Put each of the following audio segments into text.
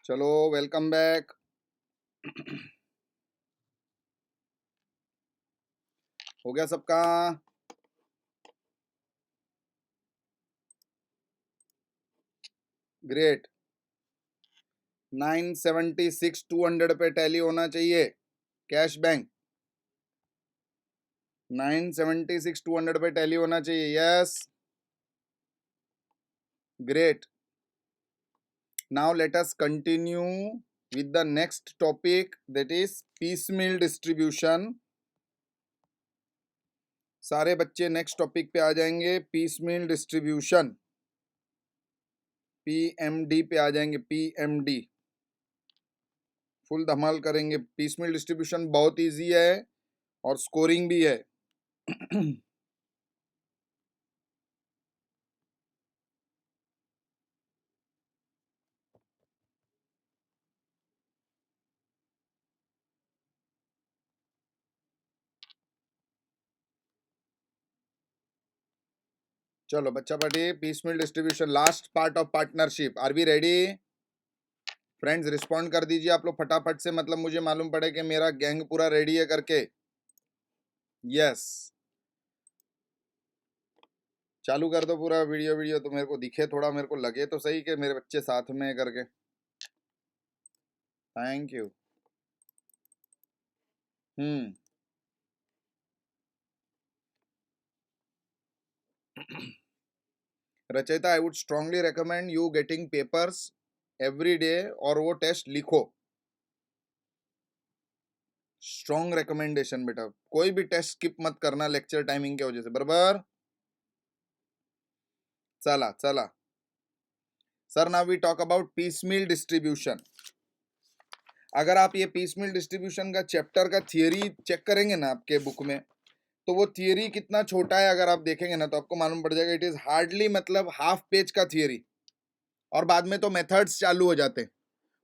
चलो welcome back. हो गया सबका? ग्रेट। 976 200 पे टैली होना चाहिए कैश बैंक। 976 200 पे टैली होना चाहिए। Yes, great. Now let us continue with the next topic, that is piecemeal distribution. सारे बच्चे नेक्स्ट टॉपिक पे आ जाएंगे। piecemeal distribution, PMD पे आ जाएंगे। PMD फुल धमाल करेंगे। piecemeal distribution बहुत इजी है और स्कोरिंग भी है। चलो बच्चा party, piecemeal distribution, last part of partnership. Are we ready? Friends respond कर दीजिए आप लोग फटाफट से, मतलब मुझे मालूम पड़े कि मेरा गैंग पूरा रेडी है करके। यस, चालू कर दो पूरा वीडियो तो मेरे को दिखे, थोड़ा मेरे को लगे तो सही कि मेरे बच्चे साथ में है करके। Thank you. Rachayita, I would strongly recommend you getting papers every day और वो टेस्ट लिखो। स्ट्रॉन्ग रिकमेंडेशन बेटा, कोई भी टेस्ट स्किप मत करना लेक्चर टाइमिंग की वजह से, बराबर? चला चला sir, now we talk about piecemeal distribution. अगर आप ये पीसमील डिस्ट्रीब्यूशन का चैप्टर का थियरी चेक करेंगे ना आपके बुक में, तो वो थियरी कितना छोटा है अगर आप देखेंगे ना तो आपको मालूम पड़ जाएगा। इट इज हार्डली मतलब हाफ पेज का थियरी, और बाद में तो मेथड्स चालू हो जाते हैं।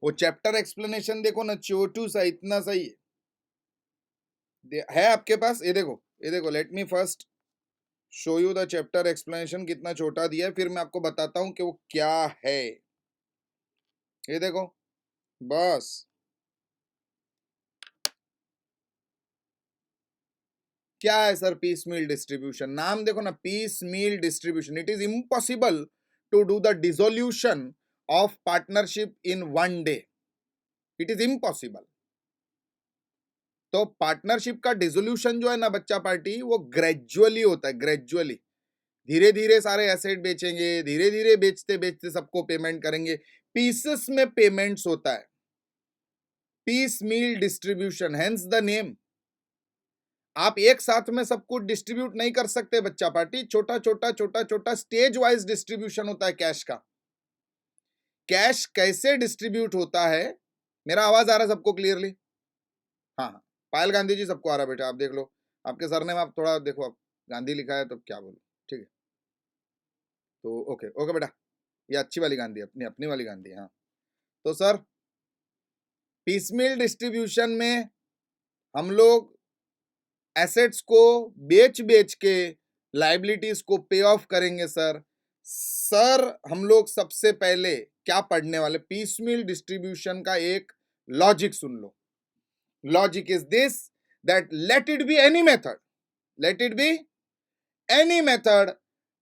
वो चैप्टर एक्सप्लेनेशन देखो ना, छोटू सा, इतना सही है आपके पास। ये देखो, ये देखो, let me first show you the chapter explanation. कितना छोटा दिया है, फिर मैं आपको बताता हूं कि वो क्या है। ये देखो बस। क्या है सर पीस मील डिस्ट्रीब्यूशन? नाम देखो ना, piecemeal distribution. It is impossible to do the dissolution of partnership in one day. It is impossible. तो पार्टनरशिप का डिसोल्यूशन जो है ना बच्चा पार्टी, वो ग्रेजुअली होता है, ग्रेजुअली। धीरे धीरे सारे एसेट बेचेंगे, धीरे धीरे बेचते बेचते सबको पेमेंट करेंगे। पीसेस में पेमेंट्स होता है, piecemeal distribution, hence the name. आप एक साथ में सब कुछ डिस्ट्रीब्यूट नहीं कर सकते बच्चा पार्टी, छोटा छोटा छोटा छोटा स्टेज वाइज डिस्ट्रीब्यूशन होता है कैश का। कैश कैसे डिस्ट्रीब्यूट होता है? मेरा आवाज आ रहा है सबको क्लियरली? हाँ हाँ, पायल गांधी जी सबको आ रहा है बेटा, आप देख लो। आपके सरनेम आप थोड़ा देखो, आप गांधी लिखा है तो क्या बोलो, ठीक है? तो ओके ओके बेटा, ये अच्छी वाली गांधी, अपनी अपनी वाली गांधी। हाँ, तो सर पीसमील डिस्ट्रीब्यूशन में हम लोग एसेट्स को बेच बेच के लाइबिलिटीज को पे ऑफ करेंगे सर। सर हम लोग सबसे पहले क्या पढ़ने वाले, पीसमील डिस्ट्रीब्यूशन का एक logic soon low. Logic is this, that let it be any method, let it be any method,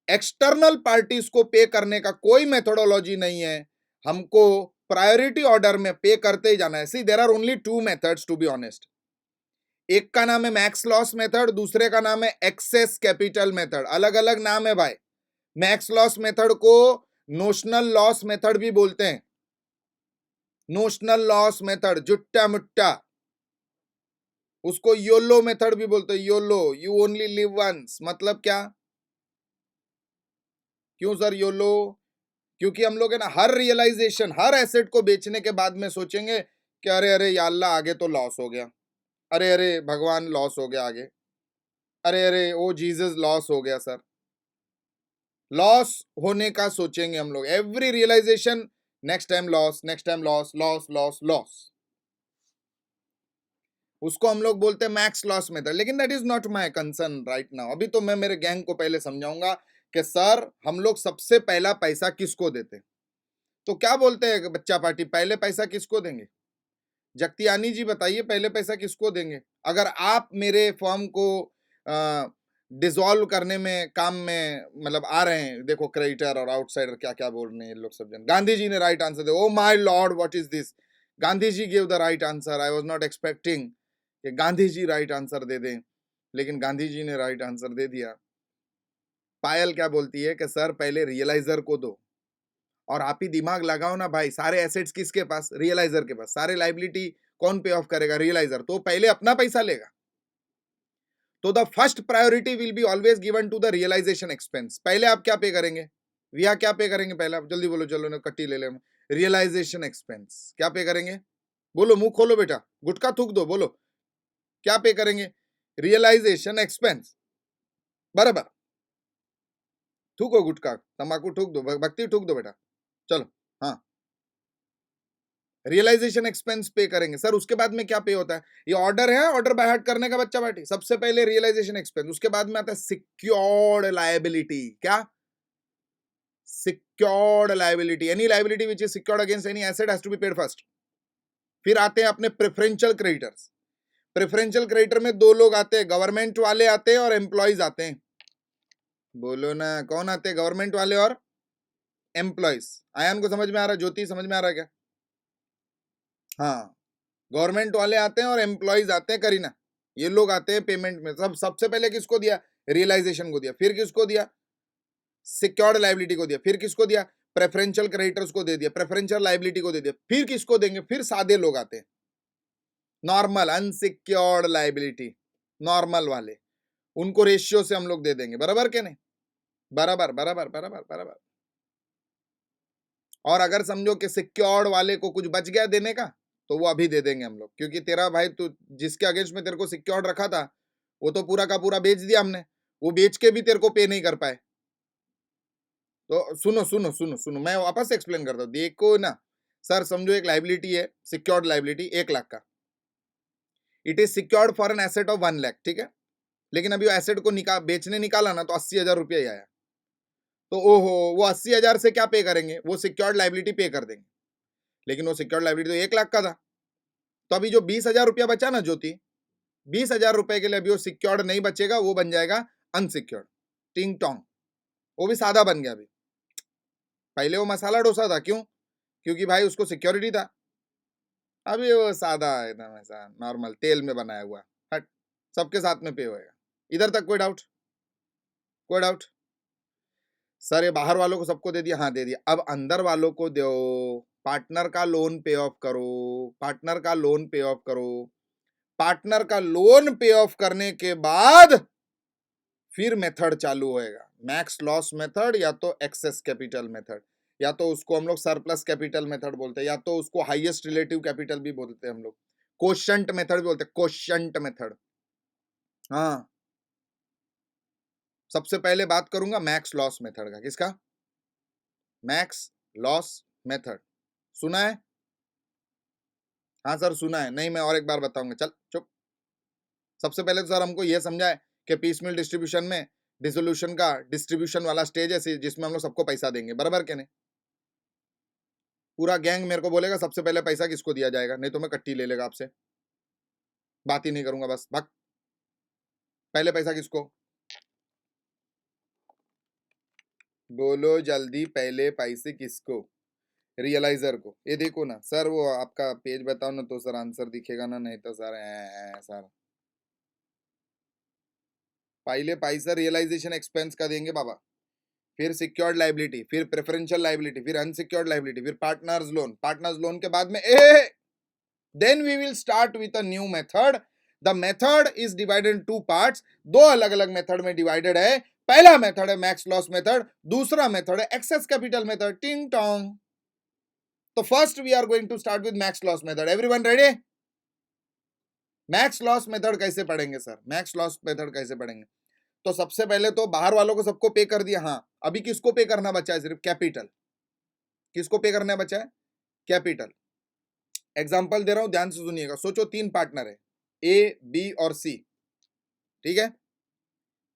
external parties को पे करने का कोई मेथोडोलॉजी नहीं है। हमको प्रायोरिटी ऑर्डर में पे करते ही जाना है। See there are only two methods to be honest. एक का नाम है मैक्स लॉस मेथड, दूसरे का नाम है एक्सेस कैपिटल मेथड। अलग अलग नाम है भाई। मैक्स लॉस मेथड को नोशनल लॉस मेथड भी बोलते हैं। नोशनल लॉस मेथड जुट्टा मुट्टा, उसको योलो मेथड भी बोलते हैं। YOLO, you only live once. मतलब क्या? क्यों सर योलो? क्योंकि हम लोग है ना, हर रियलाइजेशन, हर एसेट को बेचने के बाद में सोचेंगे कि अरे अरे या अल्लाह आगे तो लॉस हो गया, अरे अरे भगवान लॉस हो गया आगे, अरे अरे ओ जीसस लॉस हो गया सर। लॉस होने का सोचेंगे हम लोग, every realization next time loss, next time loss, loss loss loss. उसको हम लोग बोलते हैं मैक्स लॉस मेथड। लेकिन that is not my concern right now. अभी तो मैं मेरे गैंग को पहले समझाऊंगा कि सर हम लोग सबसे पहला पैसा किसको देते हैं। तो क्या बोलते हैं बच्चा पार्टी, पहले पैसा किसको देंगे? जगतियानी जी बताइए, पहले पैसा किसको देंगे? अगर आप मेरे फॉर्म को डिसॉल्व करने में काम में मतलब आ रहे हैं, देखो क्रेडिटर और आउटसाइडर क्या क्या बोल रहे हैं ये लोग सब जन। गांधी जी ने राइट आंसर दे, oh my lord what is this, Gandhi ji give the right answer, I was not expecting कि गांधी जी राइट आंसर दे दें, लेकिन गांधी जी ने राइट आंसर दे दिया। पायल क्या बोलती है कि सर पहले रियलाइजर को दो, और आप ही दिमाग लगाओ ना भाई, सारे एसेट्स किसके पास? रियलाइजर के पास। सारे लाइबिलिटी कौन पे ऑफ करेगा? रियलाइजर। तो पहले अपना पैसा लेगा, तो the first priority will be always given to the realization expense. पहले आप क्या पे करेंगे? भैया क्या पे करेंगे पहले? आप जल्दी बोलो, चलो ना कट्टी ले ले। रियलाइजेशन एक्सपेंस क्या पे करेंगे? बोलो, मुंह खोलो बेटा, गुटका थूक दो, बोलो क्या पे करेंगे? Realization expense. बराबर, थूको गुटका, तंबाकू थूक दो, भक्ति थूक दो बेटा, चलो। हाँ, रियलाइजेशन एक्सपेंस पे करेंगे सर। उसके बाद में क्या पे होता है? ये ऑर्डर है, ऑर्डर बाय हार्ट करने का बच्चा पार्टी। सबसे पहले रियलाइजेशन एक्सपेंस, उसके बाद में आता है सिक्योर्ड लायबिलिटी। क्या? Secured liability, any liability which is secured against any asset has to be paid first. फिर आते हैं अपने प्रेफरेंशियल क्रेडिटर्स। प्रेफरेंशियल क्रेडिटर में दो लोग आते हैं, गवर्नमेंट वाले आते हैं और एम्प्लॉयज आते हैं। बोलो ना, कौन आते हैं? गवर्नमेंट वाले और एम्प्लॉयज। आयान को समझ में आ रहा है? ज्योति समझ में आ रहा है क्या? हाँ, गवर्नमेंट वाले आते हैं और एम्प्लॉयज आते हैं। करीना, ये लोग आते हैं पेमेंट में। सब सबसे पहले किसको दिया? रियलाइजेशन को दिया। फिर किसको दिया? सिक्योर्ड लाइबिलिटी को दिया। फिर किसको दिया? प्रेफरेंशियल क्रेडिटर्स को दे दिया। प्रेफरेंशियल लाइबिलिटी को दे दिया। फिर किसको देंगे? फिर सादे लोग आते हैं, नॉर्मल अनसिक्योर्ड लाइबिलिटी, नॉर्मल वाले, उनको रेशियो से हम लोग दे देंगे। बराबर के नहीं? बराबर बराबर बराबर बराबर। और अगर समझो कि सिक्योर्ड वाले को कुछ बच गया देने का, तो वो अभी दे देंगे हम लोग, क्योंकि तेरा भाई, तू जिसके अगेंस्ट में तेरे को सिक्योर्ड रखा था, वो तो पूरा का पूरा बेच दिया हमने। वो बेच के भी तेरे को पे नहीं कर पाए। तो सुनो सुनो सुनो सुनो, मैं वापस से एक्सप्लेन करता हूँ, देखो ना सर। समझो एक लाइबिलिटी है, सिक्योर्ड लाइबिलिटी 1 लाख का। It is secured for an asset of 1 lakh, ठीक है। लेकिन अभी वो एसेट को बेचने निकाला ना, तो 80,000 रुपया ही आया। तो ओहो, वो 80,000 से क्या पे करेंगे? वो सिक्योर्ड लाइबिलिटी पे कर देंगे। लेकिन वो सिक्योर्ड लाइबिलिटी तो 1 लाख का था। तो अभी जो 20,000 रुपया बचा ना ज्योति, 20,000 रुपए के लिए अभी वो सिक्योर्ड नहीं बचेगा, वो बन जाएगा अनसिक्योर्ड। टिंग टोंग, वो भी सादा बन गया अभी। पहले वो मसाला डोसा था, क्यों? क्योंकि भाई उसको सिक्योरिटी था। अभी वो सादा एकदम ऐसा नॉर्मल तेल में बनाया हुआ। हट, सबके साथ में पे होएगा। इधर तक कोई डाउट? कोई डाउट? सर ये बाहर वालों को सबको दे दिया? हाँ दे दिया। अब अंदर वालों को दो, पार्टनर का लोन पे ऑफ करो, पार्टनर का लोन पे ऑफ करो। पार्टनर का लोन पे ऑफ करने के बाद फिर मेथड चालू होएगा, मैक्स लॉस मेथड या तो एक्सेस कैपिटल मेथड, या तो उसको हम लोग सरप्लस कैपिटल मेथड बोलते हैं, या तो उसको हाईएस्ट रिलेटिव कैपिटल भी बोलते हैं हम लोग, कोशंट मेथड भी बोलते हैं, कोशंट मेथड। हाँ, सबसे पहले बात करूंगा मैक्स लॉस मेथड का। किसका? Max loss method. सुना है? हाँ सर सुना है। नहीं, मैं और एक बार बताऊंगा, चल चुप। सबसे पहले तो सर हमको यह समझाए कि पीस मिल डिस्ट्रीब्यूशन में डिसोल्यूशन का डिस्ट्रीब्यूशन वाला स्टेज है जिसमें हम लोग सबको पैसा देंगे। बराबर के नहीं? पूरा गैंग मेरे को बोलेगा सबसे पहले पैसा किसको दिया जाएगा, नहीं तो मैं कट्टी ले लेगा आपसे, बात ही नहीं करूंगा, बस भाग। पहले पैसा किसको? बोलो जल्दी, पहले पैसे किसको? रियलाइजर को। ये देखो ना सर, वो आपका पेज बताओ ना, तो सर आंसर दिखेगा ना, नहीं तो सर सर पहले पैसा रियलाइजेशन एक्सपेंस का देंगे बाबा, फिर सिक्योर्ड लाइबिलिटी, फिर प्रेफरेंशियल लाइबिलिटी, फिर अनसिक्योर्ड लाइबिलिटी, फिर पार्टनर्स लोन। पार्टनर्स लोन के बाद में then we will start with a new method. The method is divided in 2 parts. दो अलग अलग मेथड में डिवाइडेड है। पहला मेथड है मैक्स लॉस मेथड, दूसरा मेथड है एक्सेस कैपिटल मेथड। टिंग टोंग। तो first we are going to start with max loss method. Everyone ready? Max loss method कैसे पढ़ेंगे सर? मैक्स लॉस मेथड कैसे पढ़ेंगे? तो सबसे पहले तो बाहर वालों को सबको पे कर दिया। हाँ, अभी किसको पे करना बचा है? सिर्फ कैपिटल। किसको पे करना बचा है? कैपिटल। एग्जाम्पल दे रहा हूं, ध्यान से सुनिएगा। सोचो 3 पार्टनर है, ए बी और सी, ठीक है।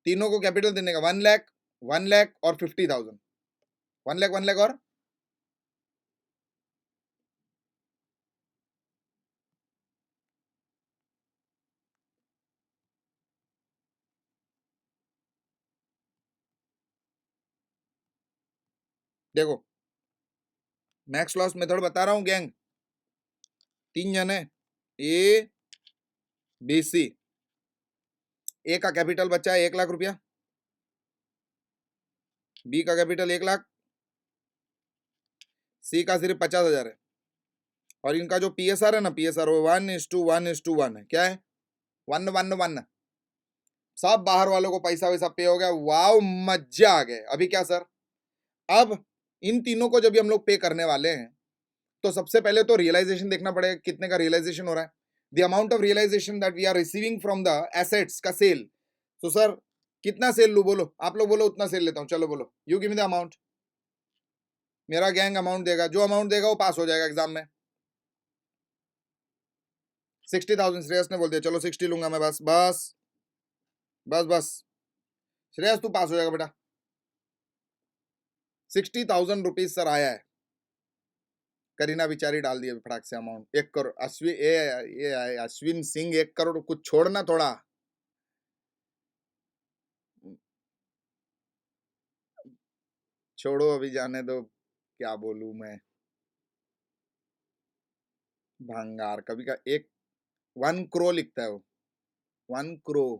तीनों को कैपिटल देने का 1 लाख, 1 लाख और 50,000। 1 लाख, 1 लाख और देखो मैक्स लॉस मेथड बता रहा हूं गैंग, 3 जन है, ए बी सी। ए का कैपिटल बचा है 1 लाख रुपया, बी का कैपिटल 1 लाख, सी का सिर्फ 50,000 है, और इनका जो पीएसआर है ना, पीएसआर वो 1:1:1 है। क्या है? 1:1:1। सब बाहर वालों को पैसा वैसा पे हो गया, वाव मजा आ गए। अभी क्या सर, अब इन तीनों को जब भी हम लोग पे करने वाले हैं तो सबसे पहले तो रियलाइजेशन देखना पड़ेगा, कितने का रियलाइजेशन हो रहा है, the amount of realization that we are receiving from the assets का सेल। तो सर कितना सेल लू, बोलो, आप लोग बोलो उतना सेल लेता हूं, चलो बोलो, you give me the amount. मेरा गैंग अमाउंट देगा, जो अमाउंट देगा वो पास हो जाएगा एग्जाम में। 60,000 श्रेयस ने बोल दिया, चलो 60 लूंगा मैं, बस बस बस बस, श्रेयस तू पास हो जाएगा बेटा। 60,000 रुपीज सर आया है। करीना बिचारी डाल दिया फटाक से अमाउंट, 1 करोड़। अश्विन सिंह 1 करोड़, कुछ छोड़ना थोड़ा। छोड़ो अभी, जाने दो, क्या बोलूं मैं, भंगार कभी का। 1 करोड़ लिखता है वो, 1 करोड़।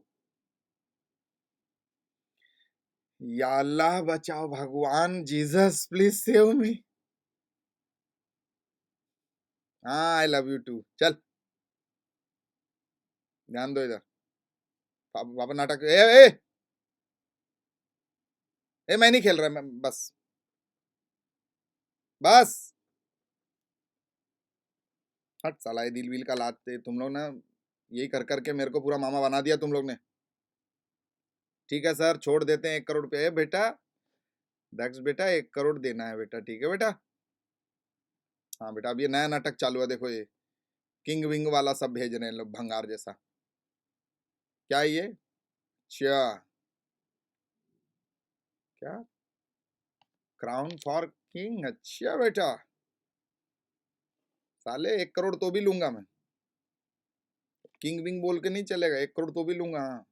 या अल्लाह बचाओ, भगवान जीसस प्लीज सेव मी। हाँ आई लव यू टू। चल ध्यान दो इधर, पापा नाटक। मैं नहीं खेल रहा, मैं बस बस। हट साला, ये दिल विल का लाते तुम लोग ना, यही कर करके मेरे को पूरा मामा बना दिया तुम लोग ने। ठीक है सर, छोड़ देते हैं 1 करोड़ रुपया। बेटा दक्ष बेटा, 1 करोड़ देना है बेटा, ठीक है बेटा। हाँ बेटा, अब ये नया नाटक चालू है, देखो ये किंग विंग वाला सब भेज रहे हैं लोग, भंगार जैसा। क्या ये? अच्छा, क्या क्राउन फॉर किंग? अच्छा बेटा, साले 1 करोड़ तो भी लूंगा मैं, किंग विंग बोल के नहीं चलेगा, 1 करोड़ तो भी लूंगा। हाँ,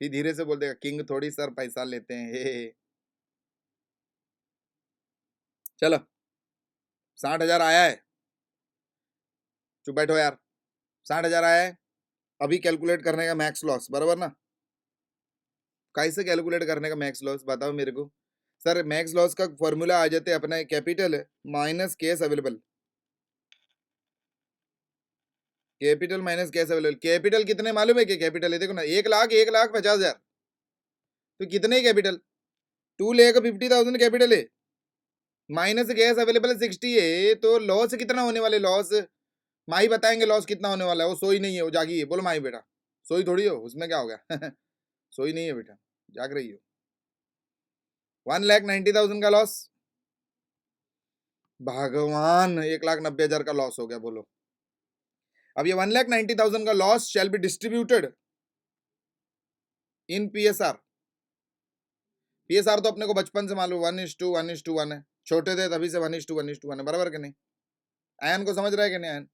फिर धीरे से बोल देगा किंग थोड़ी सर पैसा लेते हैं, हे। चलो 60,000 आया है, चुप बैठो यार। 60,000 आया है, अभी कैलकुलेट करने का मैक्स लॉस, बराबर ना? कैसे कैलकुलेट करने का मैक्स लॉस बताओ मेरे को। सर मैक्स लॉस का फॉर्मूला आ जाते अपना, कैपिटल है minus case available, capital minus cash available. Capital कितने मालूम है? क्या कैपिटल है देखो ना, 1 लाख, 1,50,000। तो कितने कैपिटल? 2,50,000 कैपिटल है, माइनस कैश अवेलेबल 60 है, तो लॉस कितना होने वाले? लॉस माही बताएंगे, लॉस कितना होने वाला है। वो सोई नहीं है, वो जागी है। बोलो माही बेटा, सोई थोड़ी हो, उसमें क्या हो गया सोई नहीं है बेटा, जाग रही हो। 1,90,000 का लॉस, भगवान 1,90,000 का लॉस हो गया, बोलो। अब ये 1,90,000 का loss shall be distributed in PSR. PSR तो अपने को बचपन से मालूम, 1:1:1 है। छोटे थे तभी से 1:1:1 है, बराबर कि नहीं? आयन को समझ रहा है कि नहीं आयन?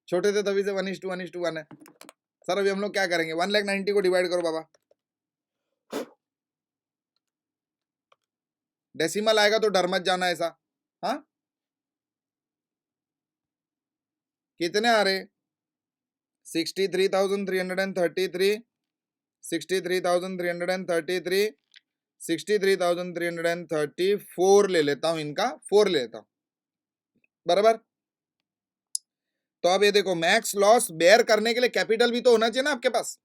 छोटे थे तभी से 1:1:1 है। सर अभी हम लोग क्या करेंगे, 1,90,000 को डिवाइड करो बाबा, डेसिमल आएगा तो डर मत जाना ऐसा। हाँ कितने आ रहे? 63,333, 63,333, 63,334 ले लेता हूं, इनका 4 ले लेता हूं, बराबर। तो अब ये देखो, मैक्स लॉस बेयर करने के लिए कैपिटल भी तो होना चाहिए ना आपके पास।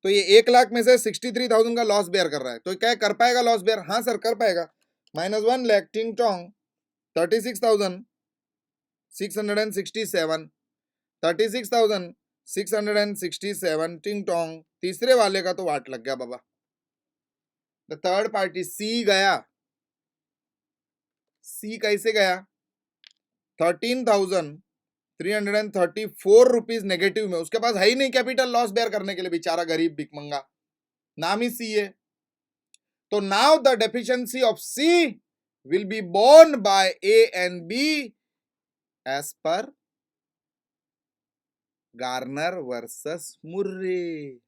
तो ये 1 लाख में से 63,000 का लॉस बेयर कर रहा है, तो क्या कर पाएगा लॉस बेयर? हाँ सर कर पाएगा। -1 लाख टिंग टोंग, 36,667, 36,667 टिंग टोंग। तीसरे वाले का तो वाट लग गया बाबा। द थर्ड पार्टी सी गया। सी कैसे गया? 13,334 नेगेटिव में, उसके पास है ही नहीं कैपिटल लॉस बेयर करने के लिए, बेचारा गरीब भिकमंगा, नाम ही सी है। तो now the deficiency of C will be borne by A and B as per Garner versus Murray.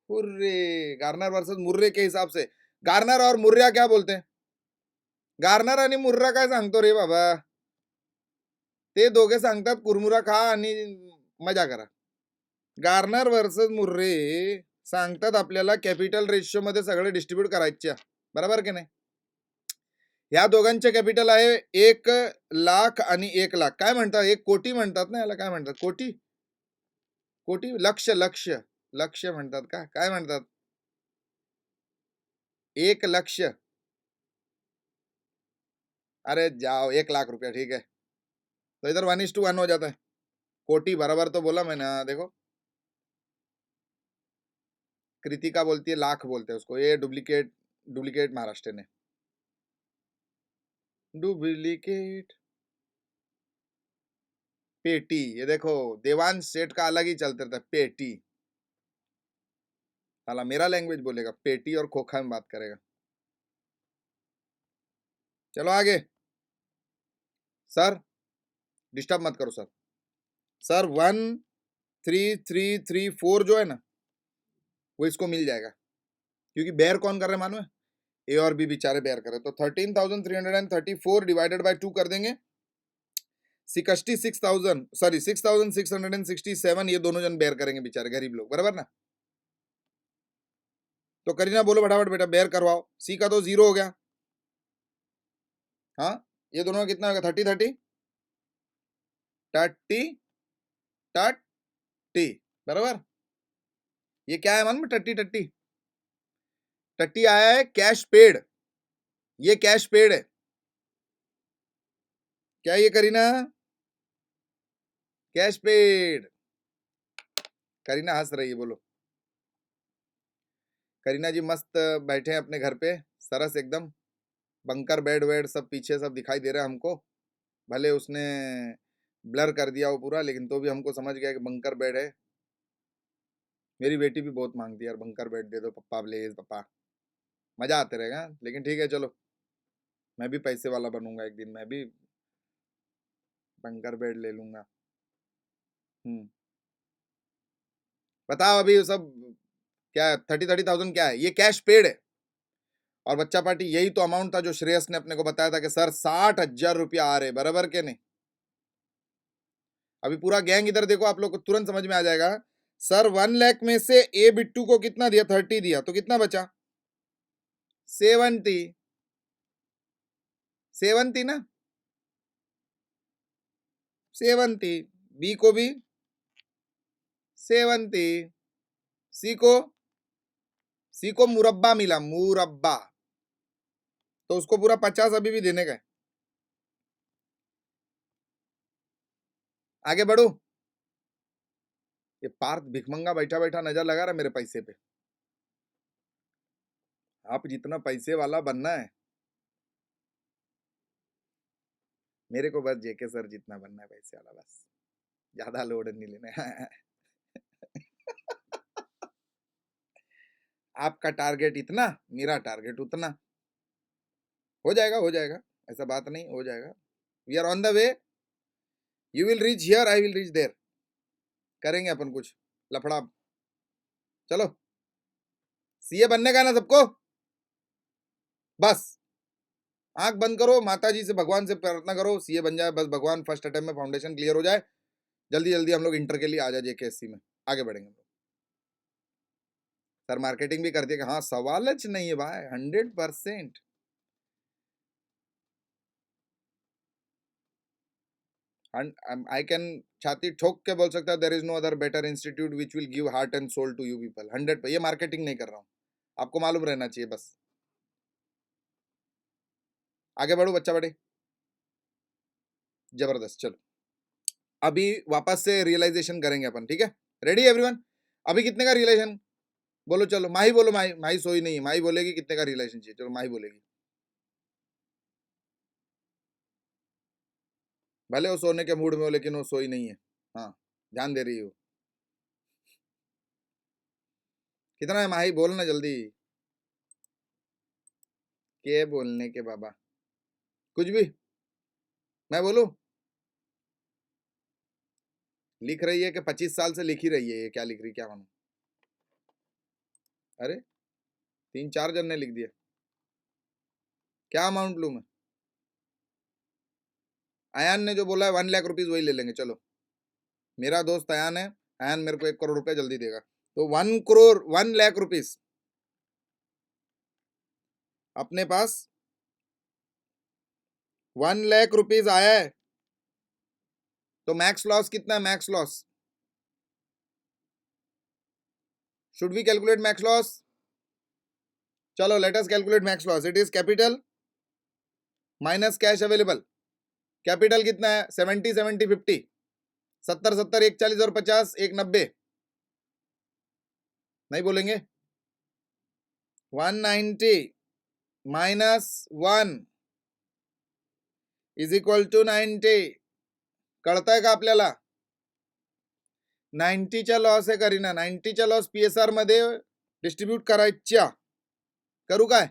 Hurray, Garner versus Murray के हिसाब से गार्नर और मुर्रा क्या बोलते हैं? गार्नर आणि मुर्रा काय सांगतो रे बाबा? ते दोघे सांगतात कुरमुरा खा आणि मजा करा. गार्नर वर्सेस मुर्रे सांगतात आपल्याला कॅपिटल रेशिओ मध्ये सगळे डिस्ट्रीब्यूट करायच्या. बरोबर की नाही? या दोघांचे कॅपिटल आहे 1,00,000 आणि 1,00,000. काय म्हणतात? 1,00,00,000 म्हणतात ना याला? काय म्हणतात? कोटी? कोटी? लक्ष लक्ष लक्ष म्हणतात का? काय म्हणतात? 1,00,000. अरे जाओ, 1,00,000 रुपया ठीक है. तो इधर 1:1 हो जाता है. कोटी बराबर तो बोला मैंने. हाँ, देखो कृतिका बोलती है लाख बोलते हैं उसको. ये डुप्लीकेट डुप्लीकेट महाराष्ट्र ने. डुप्लीकेट पेटी. ये देखो देवांश सेठ का अलग ही चलते रहता है. पेटी. साला मेरा लैंग्वेज बोलेगा. पेटी और खोखा में बात करेगा. चलो आगे. सर डिस्टर्ब मत करो सर. सर 1,3,3,3,4 जो है ना वो इसको मिल जाएगा, क्योंकि बेयर कौन कर रहे हैं मालूम है? ए और बी बेचारे बेयर कर रहे हैं. तो 13,334 डिवाइडेड बाय 2 कर देंगे. 66,000 सॉरी 6,667 ये दोनों जन बेयर करेंगे बेचारे गरीब लोग. बराबर ना? तो करीना बोलो फटाफट बेटा बेयर करवाओ. सी का तो 0 हो गया. हाँ, ये दोनों का कितना होगा? 30 30 30. बराबर. ये क्या है मालूम? 30 30 आया है कैश पेड. ये कैश पेड है. क्या ये करीना? Cash paid. करीना हंस रही है. बोलो. करीना जी मस्त बैठे हैं अपने घर पे. सरस एकदम. बंकर बेड वेड सब पीछे सब दिखाई दे रहा है हमको. भले उसने ब्लर कर दिया वो पूरा, लेकिन तो भी हमको समझ गया कि बंकर बेड है. मेरी बेटी भी बहुत मांगती है यार, बंकर बेड दे दो पप्पा प्लीज पप्पा. मजा आते रहेगा. लेकिन ठीक है चलो, मैं भी पैसे वाला बनूंगा एक दिन. मैं भी बंकर बेड ले लूंगा. बताओ अभी ये सब क्या है? 30,000 क्या है? ये कैश पेड है. और बच्चा पार्टी यही तो अमाउंट था जो श्रेयस ने अपने को बताया था कि सर 60,000 रुपया आ रहे. बराबर के नहीं? अभी पूरा गैंग इधर देखो, आप लोग को तुरंत समझ में आ जाएगा. सर 1,00,000 में से ए बिट्टू को कितना दिया? 30 दिया. तो कितना बचा? 70. 70 ना? 70. बी को भी 70. सी को मुरब्बा मिला. मुरब्बा. तो उसको पूरा 50 अभी भी देने का है. आगे बढ़ो. ये पार्थ भिखमंगा बैठा बैठा नजर लगा रहा मेरे पैसे पे. आप जितना पैसे वाला बनना है, मेरे को बस जेके सर जितना बनना है पैसे वाला. बस ज्यादा लोड नहीं लेना है. आपका टारगेट इतना, मेरा टारगेट उतना. हो जाएगा हो जाएगा, ऐसा बात नहीं. हो जाएगा. We are on the way. You will reach here, I will reach there. करेंगे अपन कुछ लफड़ा. चलो, सीए बनने का ना सबको. बस आंख बंद करो, माता जी से भगवान से प्रार्थना करो सीए बन जाए. बस भगवान फर्स्ट अटेम्प्ट में फाउंडेशन क्लियर हो जाए. जल्दी जल्दी हम लोग इंटर के लिए आ जाए जेकेएससी में. आगे बढ़ेंगे हम लोग. सर मार्केटिंग भी कर दिया कि हाँ सवाल नहीं है भाई. 100%. आई कैन छाती ठोक के बोल सकता है there is no other better institute which will give heart and soul to you people. 100. ये मार्केटिंग नहीं कर रहा हूँ, आपको मालूम रहना चाहिए. बस आगे बढ़ो बच्चा बढ़े. जबरदस्त. चलो अभी वापस से रियलाइजेशन करेंगे अपन. ठीक है, रेडी एवरीवन? अभी कितने का रियलाइजेशन बोलो? चलो माही बोलो. माही माही सोई नहीं है. माही बोलेगी कितने का रियलाइजेशन चाहिए. चलो माही बोलेगी. भले वो सोने के मूड में हो, लेकिन वो सोई नहीं है. हाँ, ध्यान दे रही हो. कितना है माही? बोलना जल्दी. के बोलने के बाबा, कुछ भी. मैं बोलूं? लिख रही है कि 25 साल से लिख ही रही है. ये क्या लिख रही, क्या मानू? अरे 3-4 जन ने लिख दिया. क्या अमाउंट लूं मैं? अयान ने जो बोला है 1 लाख रुपीज वही ले लेंगे, चलो। मेरा दोस्त अयान है, अयान मेरे को 1 करोड़ रुपया जल्दी देगा, तो 1 करोड़ 1 लाख रुपीज अपने पास 1 लाख रुपीज आया है। तो मैक्स लॉस कितना है? Max loss, should we calculate max loss? चलो let us calculate max loss. It is capital minus cash available. Capital कितना है? 70 70 50, 70 70 एक 40 और 50 एक 90, नहीं बोलेंगे? 190 माइनस 1 इज इक्वल टू 90. कळतंय का आपल्याला? 90च्या लॉस आहे करीना, 90च्या लॉस पीएसआर मध्ये डिस्ट्रीब्यूट करायच्या. करू काय?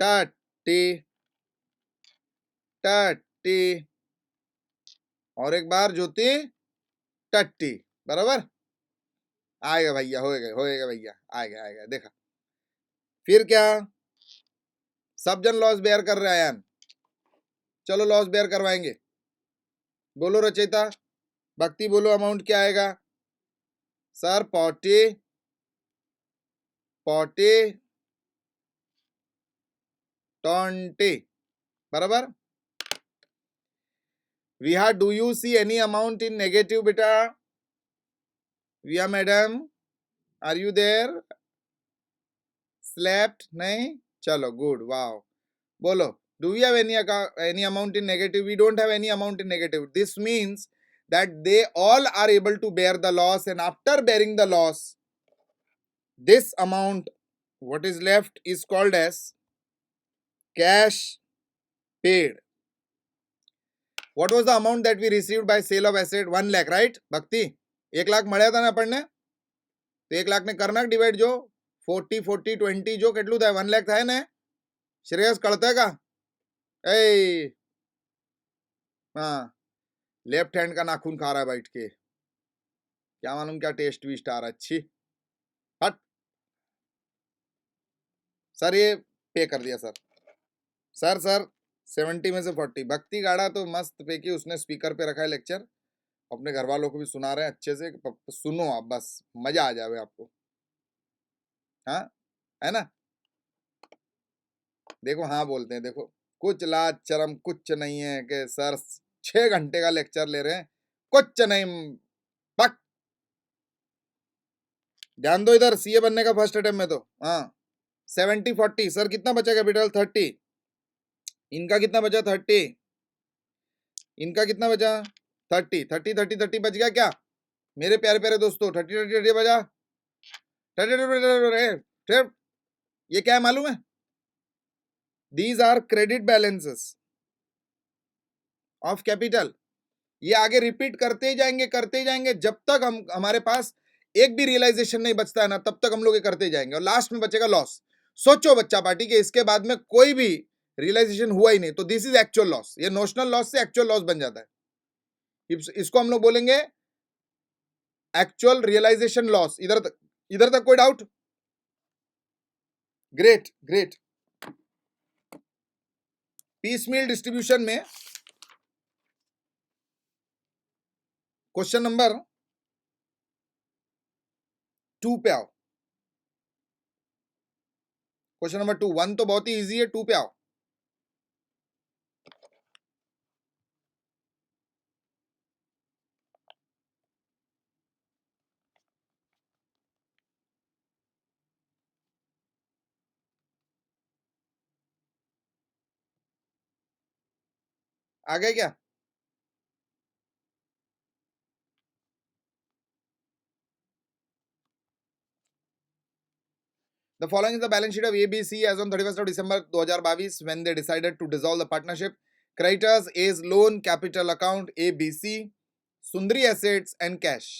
टट्टी टट्टी और एक बार ज्योति टट्टी, बराबर? आएगा भैया, होएगा भैया, आएगा देखा। फिर क्या? सब जन लॉस बेयर कर रहे हैं, चलो लॉस बेयर करवाएंगे। बोलो रचयिता, भक्ति बोलो, अमाउंट क्या आएगा? सर 40 20, बराबर? Viha, do you see any amount in negative बेटा? Viha madam, are you there? Slept? नहीं? चलो गुड, वाओ। बोलो, do we have any amount in negative? We don't have any amount in negative. This means that they all are able to bear the loss, and after bearing the loss, this amount what is left is called as cash paid. What was the amount that we received by sale of asset? 1 lakh, right? भक्ति 1 लाख મળ્યા था ना આપણને, तो 1 लाख ने करना divide जो 40 40 20 जो કેટલું થાય? 1 लाख થાય ને? श्रेयस कळतंय का? ए हाँ, लेफ्ट हैंड का नाखून खा रहा है बैठ के, क्या मालूम क्या टेस्ट विस्ट आ रहा है। अच्छी हट सर, ये पे कर दिया सर। सर 70 में से 40। भक्ति गाड़ा तो मस्त पे की, उसने स्पीकर पे रखा है लेक्चर, अपने घर वालों को भी सुना रहे हैं अच्छे से। सुनो आप, बस मजा आ जाए आपको, हाँ है ना? देखो हाँ बोलते हैं, देखो कुछ लाज शर्म कुछ नहीं है कि सर 6 घंटे का लेक्चर ले रहे हैं, कुछ नहीं। पक ध्यान दो इधर, सीए बनने का फर्स्ट अटेम्प्ट में तो हाँ 70 40। सर कितना बचा कैपिटल? 30। इनका कितना बचा? 30। इनका कितना बचा? 30 30 30 30 बच गया क्या मेरे प्यारे प्यारे दोस्तों? 30 30 30 बचा। 30 ये क्या है मालूम है? These are credit balances of capital. ये आगे रिपीट करते ही जाएंगे जब तक हम हमारे पास एक भी रियलाइजेशन नहीं बचता है ना, तब तक हम लोग ये करते जाएंगे, और लास्ट में बचेगा लॉस। सोचो बच्चा पार्टी के इसके बाद में कोई भी रियलाइजेशन हुआ ही नहीं, तो दिस इज एक्चुअल लॉस। ये नोशनल लॉस से एक्चुअल लॉस बन जाता है। इसको हम लोग बोलेंगे एक्चुअल रियलाइजेशन लॉस। इधर तक कोई doubt? Great great. Piecemeal distribution में क्वेश्चन नंबर 2 पे आओ। Question number 2। 1 तो बहुत ही इजी है, 2 पे आओ। आ गए क्या? The following is the balance sheet of ABC as on 31st of December 2022 when they decided to dissolve the partnership. Creditors is loan capital account ABC, Sundari assets and cash.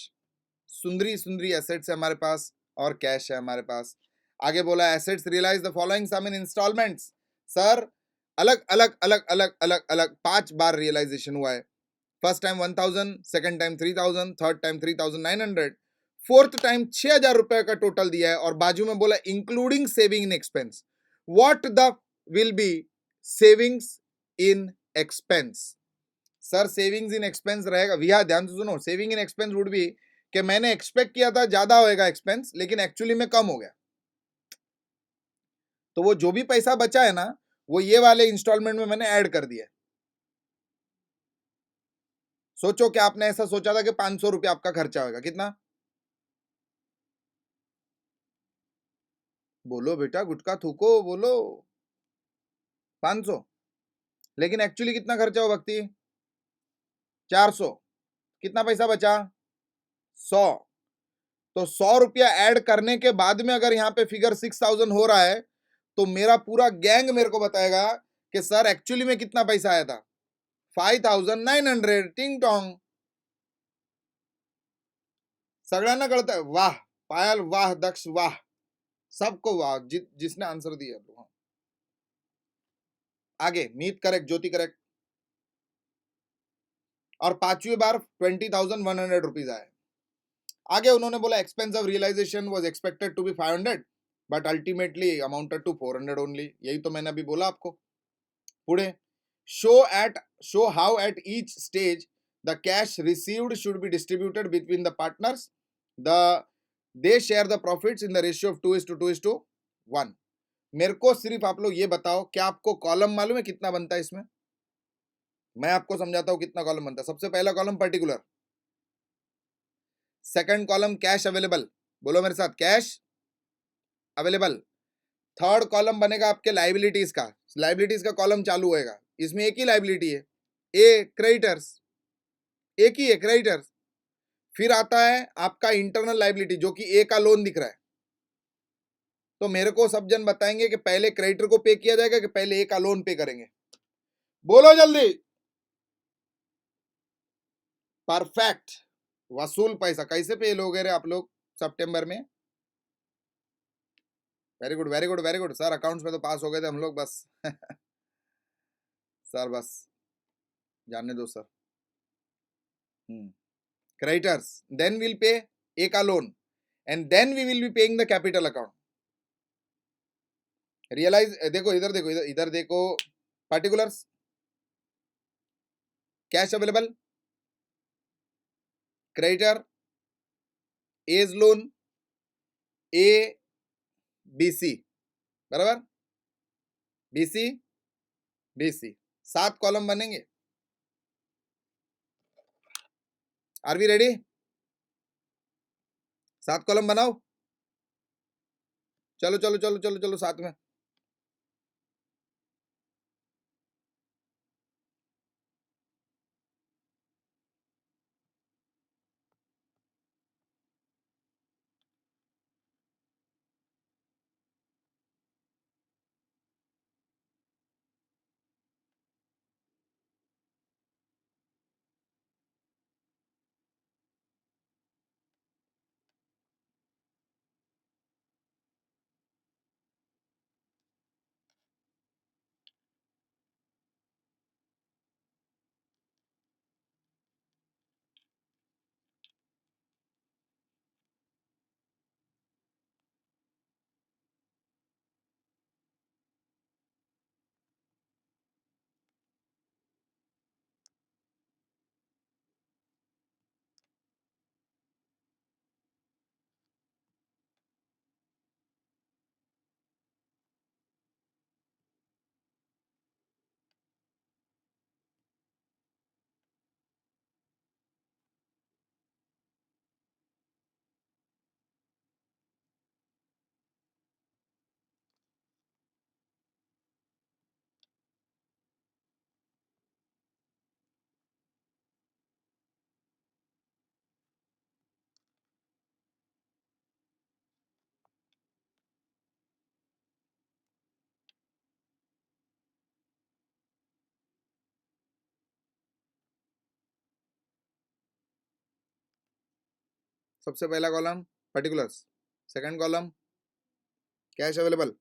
Sundari assets है हमारे पास और cash है हमारे पास। आगे बोला assets realize the following sum in installments. Sir अलग अलग अलग अलग अलग अलग 5 बार रियलाइजेशन हुआ है। First time 1000, second time 3000, third time 3900, fourth time 6000 रुपए का टोटल दिया है, और बाजू में बोला including saving in expense. What the will be savings in expense. Sir savings in expense रहेगा, भैया ध्यान से सुनो, saving in expense would be कि मैंने एक्सपेक्ट किया था ज्यादा होएगा एक्सपेंस, लेकिन एक्चुअली में कम हो गया, तो वो जो भी पैसा बचा है ना, वो ये वाले इंस्टॉलमेंट में मैंने ऐड कर दिया। सोचो कि आपने ऐसा सोचा था कि 500 रुपया आपका खर्चा होगा, कितना? बोलो बेटा, गुटका थूको, बोलो। 500। लेकिन एक्चुअली कितना खर्चा हो भक्ति? 400। कितना पैसा बचा? 100। तो 100 रुपया ऐड करने के बाद में अगर यहाँ पे फिगर 6000 हो रहा है, तो मेरा पूरा गैंग मेरे को बताएगा कि सर एक्चुअली में कितना पैसा आया था? 5900। टिंग टोंग। सगळ्यांना कळतंय? वाह पायल, वाह दक्ष, वाह, सबको वाह, जिसने आंसर दिया। आगे मीत करेक्ट, ज्योति करेक्ट। और 5वीं बार 20,100 रुपीज आए। आगे उन्होंने बोला expense of realization was expected to be 500 but ultimately amounted to 400 only. यही तो मैंने अभी बोला आपको। पुढे show how at each stage the cash received should be distributed between the partners, the they share the profits in the ratio of 2:1। मेरे को सिर्फ आप लोग ये बताओ, क्या आपको कॉलम मालूम है कितना बनता है इसमें? मैं आपको समझाता हूं कितना कॉलम बनता है। सबसे पहला column particular, second column cash available, बोलो मेरे साथ, कैश अवेलेबल। थर्ड कॉलम बनेगा आपके लाइबिलिटीज का, लाइबिलिटीज का कॉलम चालू होएगा, इसमें एक ही लाइबिलिटी है, ए क्रेडिटर्स, एक ही है क्रेडिटर्स। फिर आता है आपका इंटरनल लाइबिलिटी जो कि ए का लोन दिख रहा है। तो मेरे को सब जन बताएंगे कि पहले क्रेडिटर को पे किया जाएगा कि पहले ए का लोन पे करेंगे, बोलो जल्दी। परफेक्ट। वसूल पैसा कैसे पे लोगे रे आप लोग सितंबर में? Very good very good very good sir, accounts में तो पास हो गए थे हम लोग, बस सर बस जानने दो sir. Creditors, then will pay A का loan, and then we will be paying the capital account. Realise, देखो इधर देखो, इधर इधर देखो, particulars, cash available, creditor, as loan, A B C, बराबर, B C B C, 7 column बनेंगे। Are we ready? 7 column बनाओ, चलो चलो चलो चलो चलो साथ में। सबसे पहला column particulars, second column cash available,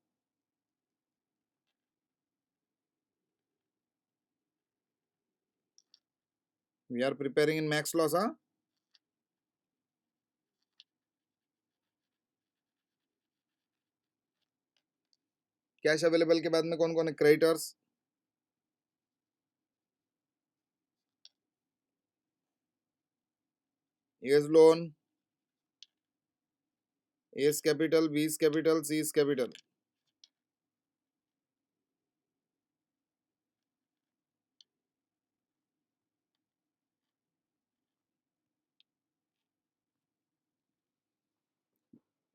we are preparing in max loss. हाँ, कैश अवेलेबल के बाद में कौन कौन है? Creditors, as loan, A's capital, B capital, C capital.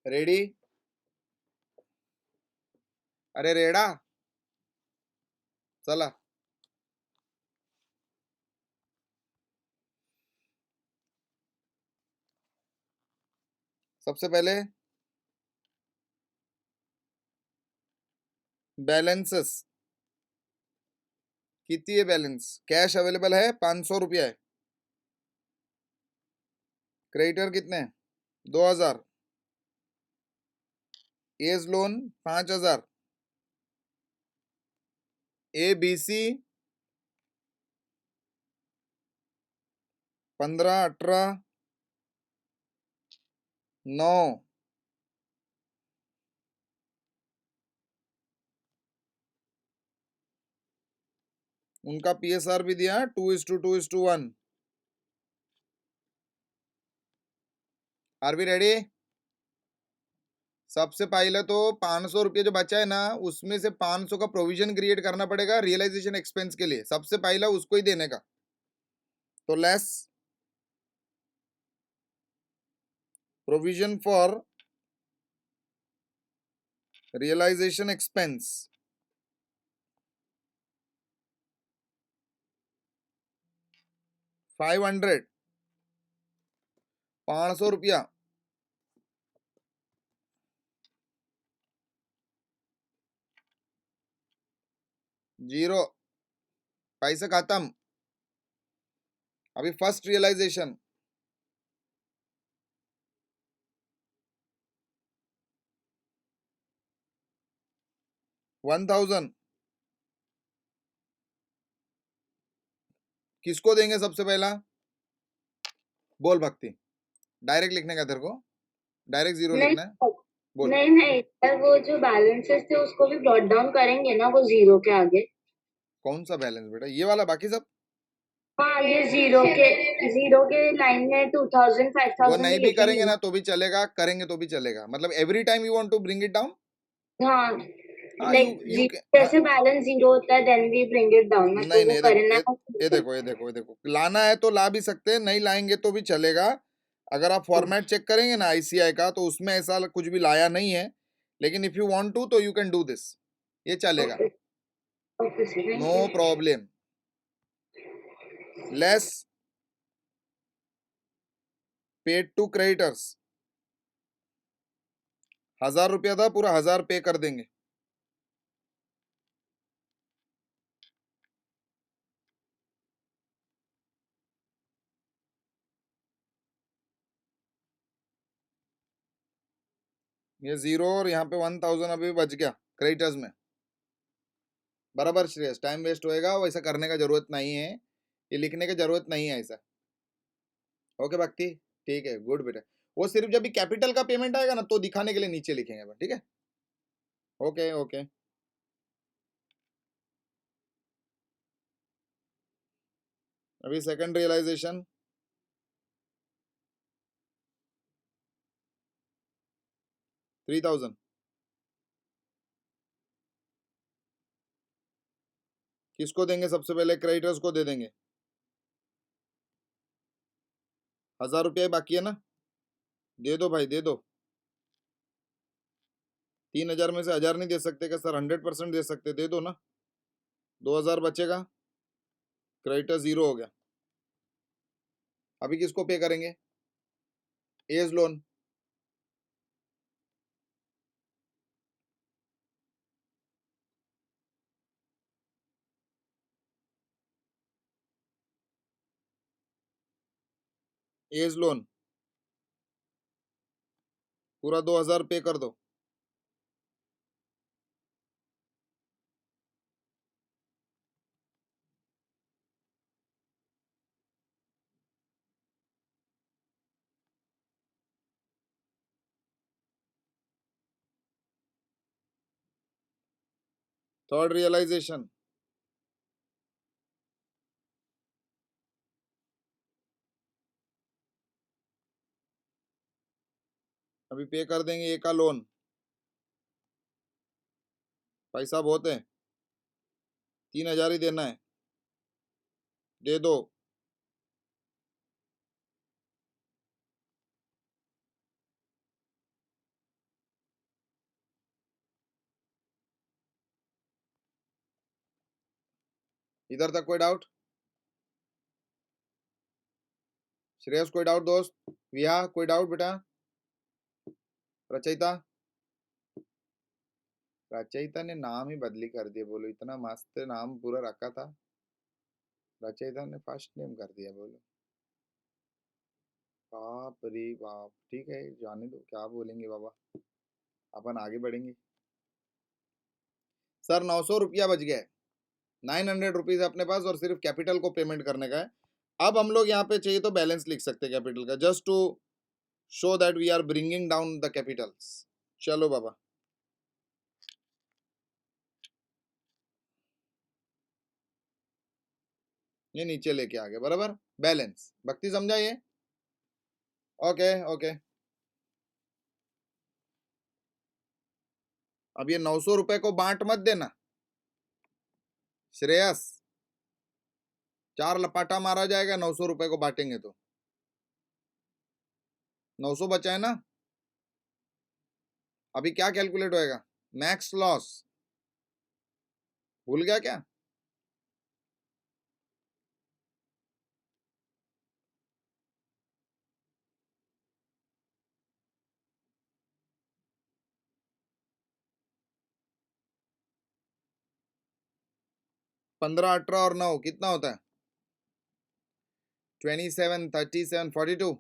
Ready? अरे रेडा, चला. सबसे पहले बैलेंसेस. कितनी है बैलेंस? कैश अवेलेबल है 500 रुपया है. क्रेडिटर कितने हैं? 2000. As loan 5000. A B C 15, 18, 9. उनका पीएसआर भी दिया 2:2:1. Are we ready? सबसे पहले तो 500 रुपये जो बचा है ना, उसमें से 500 का प्रोविजन क्रिएट करना पड़ेगा रियलाइजेशन एक्सपेंस के लिए. सबसे पहला उसको ही देने का. तो less provision for realization expense 500. 500 रुपया. जीरो. पैसे खत्म. अभी फर्स्ट रियलाइजेशन 1000. किसको देंगे सबसे पहला? बोल भक्ति. डायरेक्ट लिखने का तेरे को? डायरेक्ट जीरो नहीं लिखना है? बोल. नहीं नहीं सर, वो जो बैलेंसेस थे उसको भी ब्रॉट डाउन करेंगे ना वो जीरो के आगे. कौन सा बैलेंस बेटा? ये वाला? बाकी सब? हाँ, ये जीरो के लाइन में 2000 फाइव वो थाउजेंड नहीं भी भी लिखेंगे करेंगे ना. ना तो भी चलेगा, करेंगे तो भी चलेगा. मतलब every time you want to bring it down. हाँ, हाँ, लाइक यू जैसे बैलेंस जीरो होता है then we bring it down, नहीं मतलब वो नहीं, देखो करना है. ये देखो, लाना है तो ला भी सकते हैं, नहीं लाएंगे तो भी चलेगा. अगर आप फॉर्मेट चेक करेंगे ना आईसीआई का, तो उसमें ऐसा कुछ भी लाया नहीं है. लेकिन इफ यू वांट टू तो यू कैन डू दिस. ये चलेगा. Okay. Okay sir, no thank you. Problem. Less paid to creditors 1000 रुपया था, पूरा 1000 पे कर देंगे. ये जीरो और यहाँ पे 1000 अभी बच गया क्रेडिटर्स में. बराबर श्रेयस, टाइम वेस्ट होएगा, वैसा करने का जरूरत नहीं है. ये लिखने की जरूरत नहीं है ऐसा. ओके भक्ति? ठीक है, गुड बेटा. वो सिर्फ जब भी कैपिटल का पेमेंट आएगा ना तो दिखाने के लिए नीचे लिखेंगे. ठीक है. Okay okay. अभी सेकंड रियलाइजेशन 3000. किसको देंगे सबसे पहले? क्रेडिटर्स को दे देंगे. 1000 रुपया बाकी है ना? दे दो भाई, दे दो. 3000 में से 1000 नहीं दे सकते क्या सर? 100% दे सकते, दे दो ना. 2000 बचेगा. क्रेडिटर जीरो हो गया. अभी किसको पे करेंगे? As loan. एज लोन पूरा 2000 पे कर दो. थर्ड रियलाइजेशन अभी पे कर देंगे ये का लोन, पैसा बहुत है, 3,000 ही देना है, दे दो। इधर तक कोई डाउट? श्रेयस कोई डाउट दोस्त? विहा कोई डाउट बेटा? रचयिता, रचयिता ने नाम ही बदली कर दिया, बोलो इतना मस्त नाम पूरा रखा था, रचयिता ने फर्स्ट नेम कर दिया, बोलो बाप रे बाप। ठीक है जाने दो, क्या बोलेंगे बाबा, अपन आगे बढ़ेंगे। सर 900 रुपया बच गया है, 900 रुपीज अपने पास, और सिर्फ कैपिटल को पेमेंट करने का है। अब हम लोग यहाँ पे चाहिए तो बैलेंस लिख सकते हैं कैपिटल का, just to show that we are bringing down the capitals. चलो बाबा, ये नीचे लेके आ गए बराबर, बैलेंस। भक्ति समझा ये? Okay okay. अब ये 900 रुपए को बांट मत देना श्रेयस, 4 लपाटा मारा जाएगा 900 रुपए को बांटेंगे तो। 900 बचा है ना? अभी क्या कैलकुलेट होएगा? मैक्स लॉस, भूल गया क्या? पंद्रह, 18 और 9 कितना होता है? 27, 37, 42।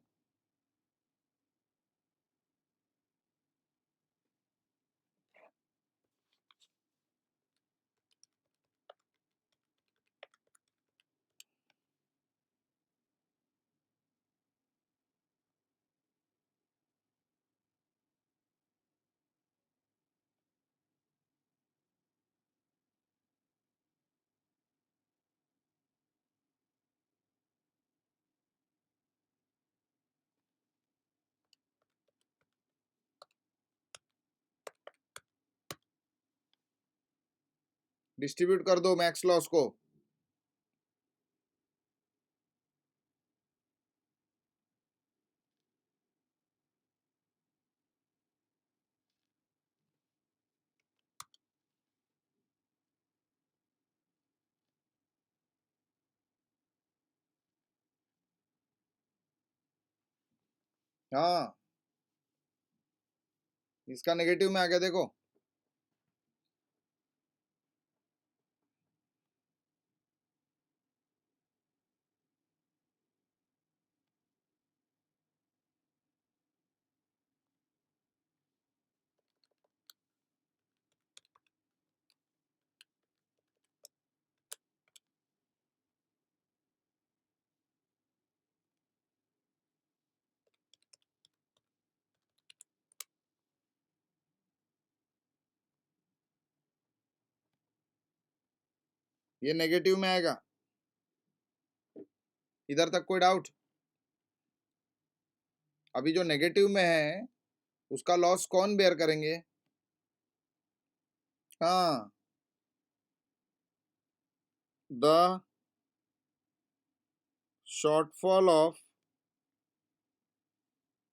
डिस्ट्रीब्यूट कर दो मैक्स लॉस को। हाँ, इसका नेगेटिव में आ गया देखो। ये नेगेटिव में आएगा। इधर तक कोई डाउट? अभी जो नेगेटिव में है उसका लॉस कौन बेयर करेंगे? हाँ, the shortfall of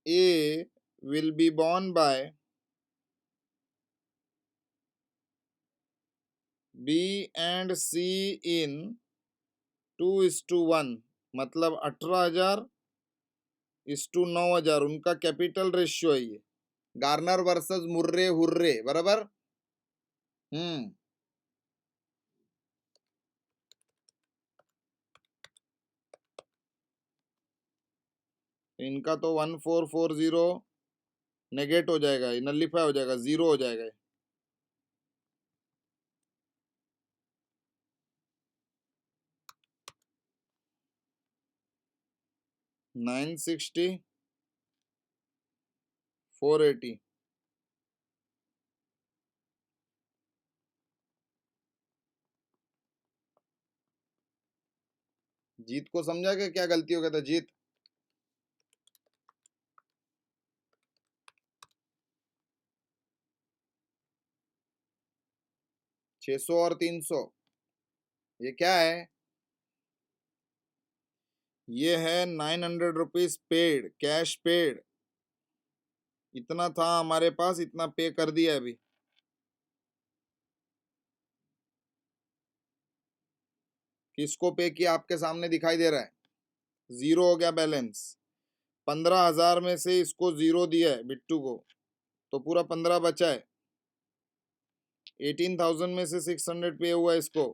A will be borne by B and C in 2:1, मतलब 18,000 इस टू 9,000 उनका कैपिटल रेशियो है ये। गार्नर वर्सेस मुर्रे हुर्रे बराबर। हम्म, इनका तो 1440 नेगेट हो जाएगा, नलिफाई हो जाएगा, जीरो हो जाएगा। 960, 480। जीत को समझा कि क्या गलती हो गया था जीत? 600 और 300, ये क्या है? ये है 900 रुपीज पेड, कैश पेड। इतना था हमारे पास, इतना पे कर दिया अभी। किसको पे किया आपके सामने दिखाई दे रहा है, जीरो हो गया बैलेंस। 15,000 में से इसको जीरो दिया है बिट्टू को, तो पूरा 15 बचा है। 18,000 में से 600 पे हुआ है इसको,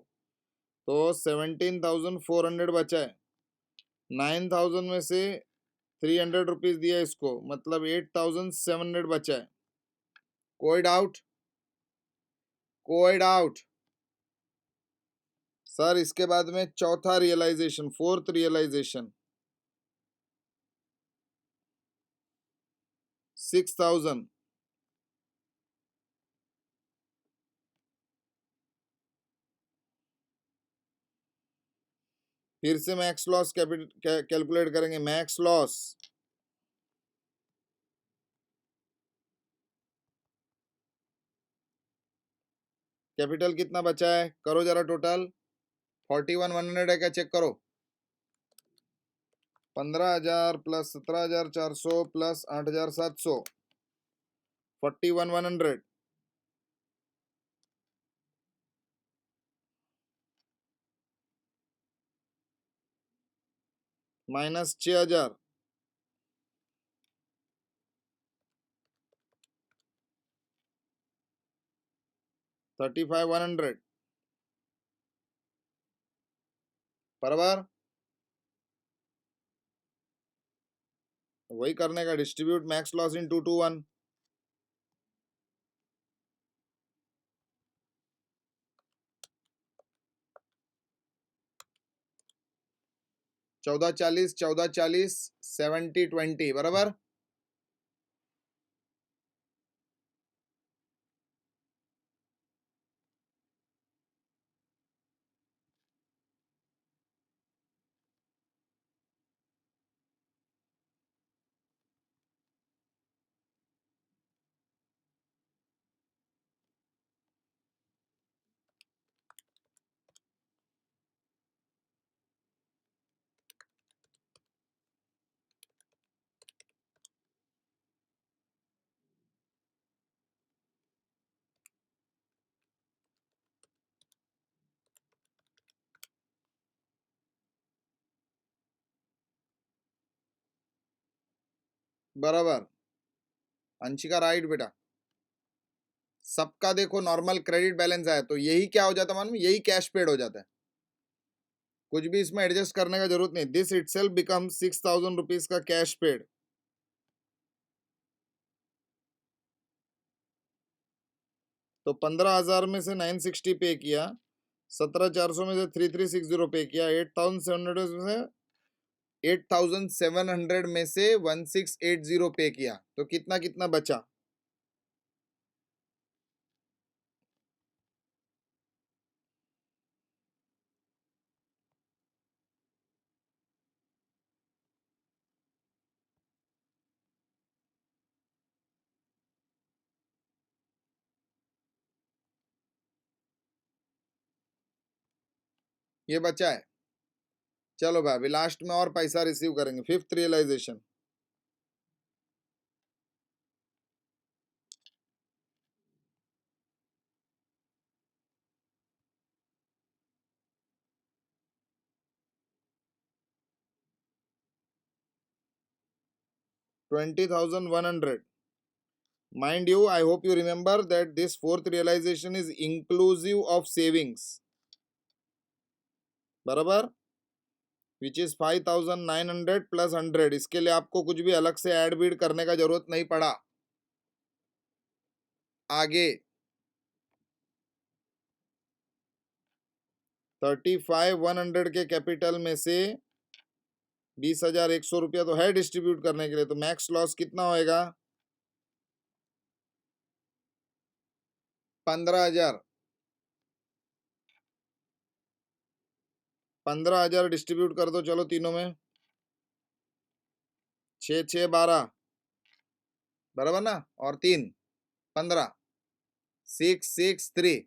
तो 17,400 बचा है। 9,000 में से 300 रुपीज दिया इसको, मतलब 8,700 बचा है। कोई डाउट? कोई डाउट? सर इसके बाद में चौथा रियलाइजेशन, फोर्थ रियलाइजेशन, 6,000। फिर से मैक्स लॉस कैलकुलेट करेंगे। मैक्स लॉस, कैपिटल कितना बचा है, करो जरा टोटल। 41,100 है क्या, चेक करो। 15,000 प्लस 17,400 प्लस 8,700, 41,100 माइनस 6,000, 35,100 बराबर। वही करने का, distribute max loss in 2 to 1। 1440, 1440, 70-20 बराबर। बराबर, अंशिका राइट बेटा। सबका देखो नॉर्मल क्रेडिट बैलेंस आया, तो यही क्या हो जाता है मालूम, यही कैश पेड हो जाता है। कुछ भी इसमें एडजस्ट करने का जरूरत नहीं। दिस इटसेल्फ बिकम 6,000 रुपीज का कैश पेड। तो 15,000 में से 960 पे किया, 17,400 में से 3,360 पे किया, 8,700 में से 8,700 में से 1,680 पे किया, तो कितना कितना बचा? ये बचा है। चलो भाई, अभी लास्ट में और पैसा रिसीव करेंगे। Fifth realization, 20,100। Mind you, I hope you remember that this fourth realization is inclusive of savings, बराबर, विच इज 5,900 प्लस 100। इसके लिए आपको कुछ भी अलग से ऐड बीड करने का जरूरत नहीं पड़ा। आगे 35,100 के कैपिटल में से 20,100 तो है डिस्ट्रीब्यूट करने के लिए, तो मैक्स लॉस कितना होएगा? 15,000। 15,000 डिस्ट्रीब्यूट कर दो चलो तीनों में, 6 6 12 बराबर ना, और 3 15, 6 6 3।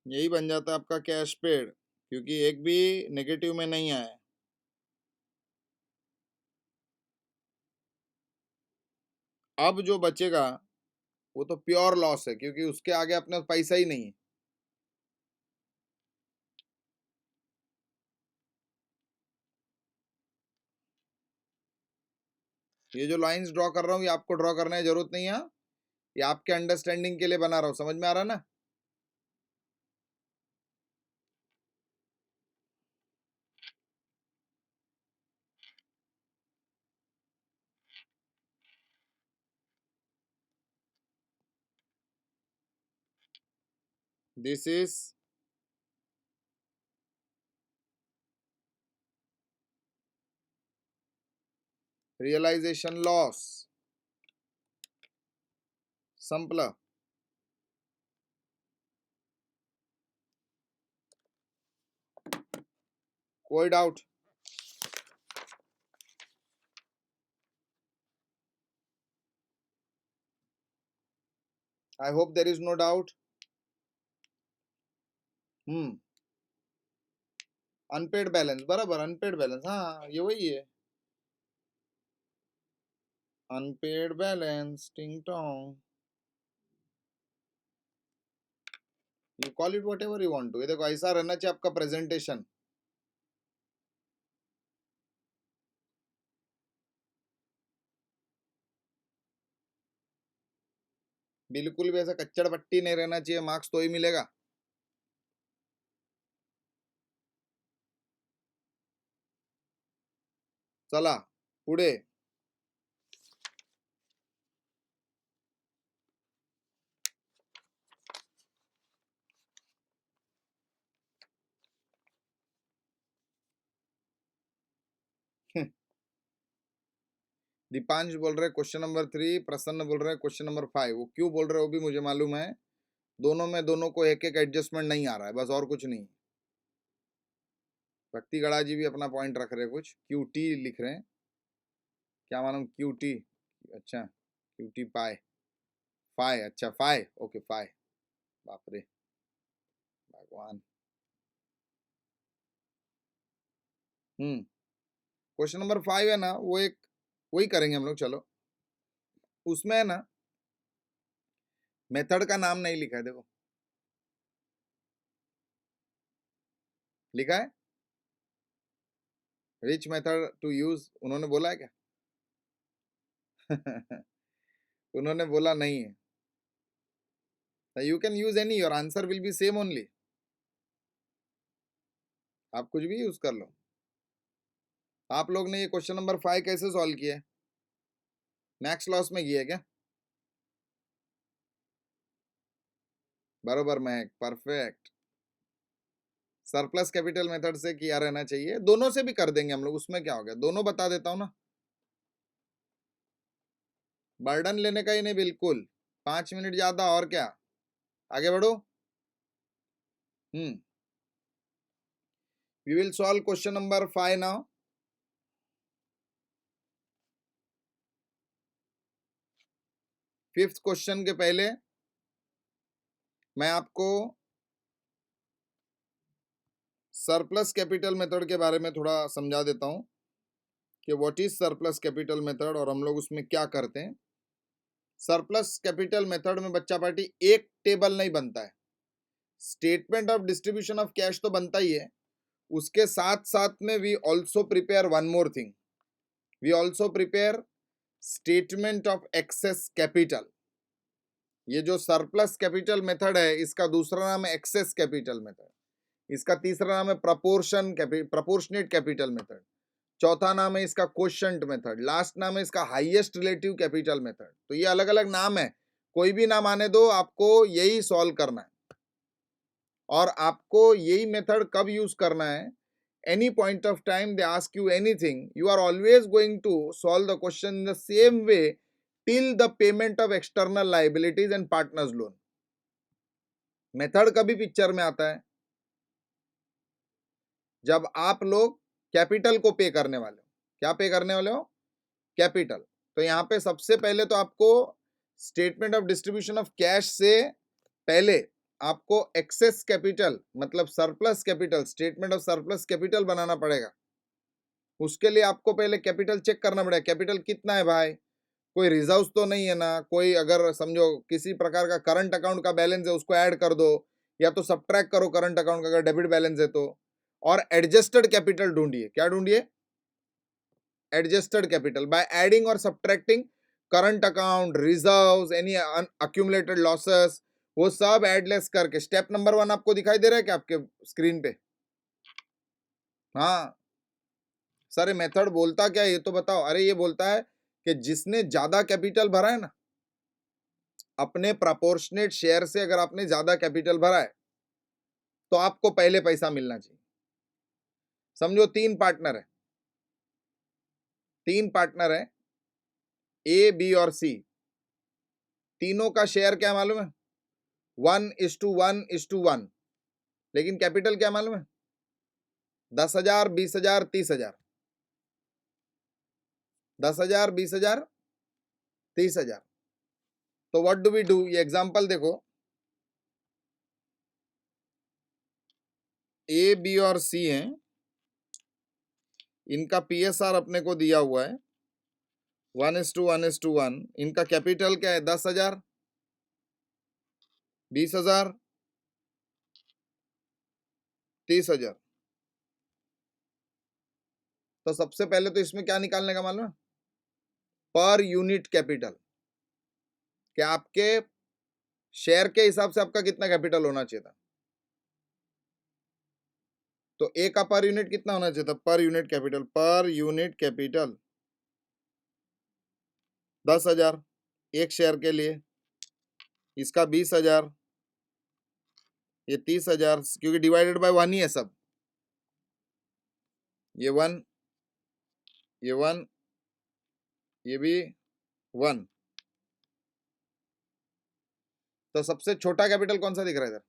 यही बन जाता है आपका कैश पेड, क्योंकि एक भी नेगेटिव में नहीं आया। अब जो बचेगा वो तो प्योर लॉस है, क्योंकि उसके आगे अपने पास पैसा ही नहीं है। ये जो लाइंस ड्रॉ कर रहा हूँ ये आपको ड्रॉ करने की जरूरत नहीं है, ये आपके अंडरस्टैंडिंग के लिए बना रहा हूँ। समझ में आ रहा है ना? This is realization loss. संपला। कोई doubt? I hope there is no doubt. Unpaid balance, बराबर, अनपेड बैलेंस, हाँ ये वही है, अनपेड बैलेंस, टिंग टोंग, you call it whatever you want to. ये देखो ऐसा रहना चाहिए आपका प्रेजेंटेशन। बिल्कुल भी ऐसा कच्चड़ पट्टी नहीं रहना चाहिए, मार्क्स तो ही मिलेगा। चला पुढे। दीपांश बोल रहे क्वेश्चन नंबर 3, प्रसन्न बोल रहे क्वेश्चन नंबर 5। वो क्यों बोल रहे हो वो भी मुझे मालूम है, दोनों में दोनों को एक एक एडजस्टमेंट नहीं आ रहा है, बस और कुछ नहीं। भक्ति गड़ा जी भी अपना पॉइंट रख रहे हैं, कुछ क्यूटी लिख रहे हैं, क्या मालूम क्यूटी। अच्छा क्यूटी पाए, फाइ, अच्छा फाइ, ओके फाइ। बाप रे भगवान। क्वेश्चन नंबर 5 है ना, वो एक वही करेंगे हम लोग। चलो उसमें है ना, मेथड का नाम नहीं लिखा है, देखो लिखा है विच मेथड टू यूज, उन्होंने बोला है क्या? उन्होंने बोला नहीं है। You can use any, your answer will be same only, आप कुछ भी यूज कर लो। आप लोग ने ये क्वेश्चन नंबर 5 कैसे सॉल्व किया है? मैक्स लॉस में किया है क्या? बरोबर महक, परफेक्ट। सरप्लस कैपिटल मेथड से किया रहना चाहिए, दोनों से भी कर देंगे हम लोग, उसमें क्या हो गया, दोनों बता देता हूं ना। बर्डन लेने का ही नहीं, बिल्कुल 5 मिनट ज्यादा, और क्या, आगे बढ़ो। We will solve question number 5 now. Fifth question के पहले मैं आपको सरप्लस कैपिटल मेथड के बारे में थोड़ा समझा देता हूं कि what is surplus capital method और हम लोग उसमें क्या करते हैं। सरप्लस कैपिटल मेथड में बच्चा पार्टी एक टेबल नहीं बनता है, statement of distribution of cash तो बनता ही है, उसके साथ साथ में we also prepare one more thing, we also prepare statement of excess capital. ये जो सरप्लस कैपिटल मेथड है इसका दूसरा नाम है एक्सेस कैपिटल मेथड, इसका तीसरा नाम है प्रपोर्शनेट कैपिटल मेथड, चौथा नाम है इसका क्वोशंट मेथड, लास्ट नाम है इसका हाईएस्ट रिलेटिव कैपिटल मेथड। तो ये अलग अलग नाम है, कोई भी नाम आने दो, आपको यही सॉल्व करना है। और आपको यही मेथड कब यूज करना है, any point of time they ask you anything, you are always going to solve the question in the same way till the payment of external liabilities and partners loan। Method कभी picture में आता है जब आप लोग capital को पे करने वाले हो। क्या पे करने वाले हो? कैपिटल। तो यहां पे सबसे पहले तो आपको statement of distribution of cash से पहले आपको एक्सेस कैपिटल मतलब surplus capital, statement of surplus capital बनाना पड़ेगा। उसके लिए आपको पहले कैपिटल चेक करना पड़ेगा, कैपिटल कितना है भाई, कोई रिजर्व्स तो नहीं है ना, कोई अगर समझो किसी प्रकार का करंट अकाउंट का बैलेंस है उसको ऐड कर दो, या तो सब्ट्रैक्ट करो करंट अकाउंट का अगर डेबिट बैलेंस है तो। और एडजस्टेड कैपिटल ढूंढिए, क्या ढूंढिए, एडजस्टेड कैपिटल बाय एडिंग और subtracting current account, reserves, any accumulated losses, वो सब एडलेस करके। स्टेप नंबर 1 आपको दिखाई दे रहा है क्या आपके स्क्रीन पे? हाँ सर, ये मेथड बोलता क्या है ये तो बताओ। अरे ये बोलता है कि जिसने ज्यादा कैपिटल भरा है ना, अपने प्रोपोर्शनेट शेयर से अगर आपने ज्यादा कैपिटल भरा है तो आपको पहले पैसा मिलना चाहिए। समझो तीन पार्टनर है, ए बी और सी, तीनों का शेयर क्या मालूम है, 1:1:1, लेकिन कैपिटल क्या मालूम है, 10,000, 20,000, 30,000, 10,000, 20,000, 30,000। तो व्हाट डू वी डू, ये एग्जांपल देखो, ए बी और सी हैं, इनका पीएसआर अपने को दिया हुआ है 1:1:1। इनका कैपिटल क्या है, 10,000, 20,000, 30,000। तो सबसे पहले तो इसमें क्या निकालने का मालूम है, पर यूनिट कैपिटल, कि आपके शेयर के हिसाब से आपका कितना कैपिटल होना चाहिए था। तो ए का पर यूनिट कितना होना चाहिए था, पर यूनिट कैपिटल 10,000 एक शेयर के लिए, इसका 20,000, ये 30,000, क्योंकि डिवाइडेड बाय 1 ही है सब, ये 1, ये 1, ये भी 1। तो सबसे छोटा कैपिटल कौन सा दिख रहा है इधर,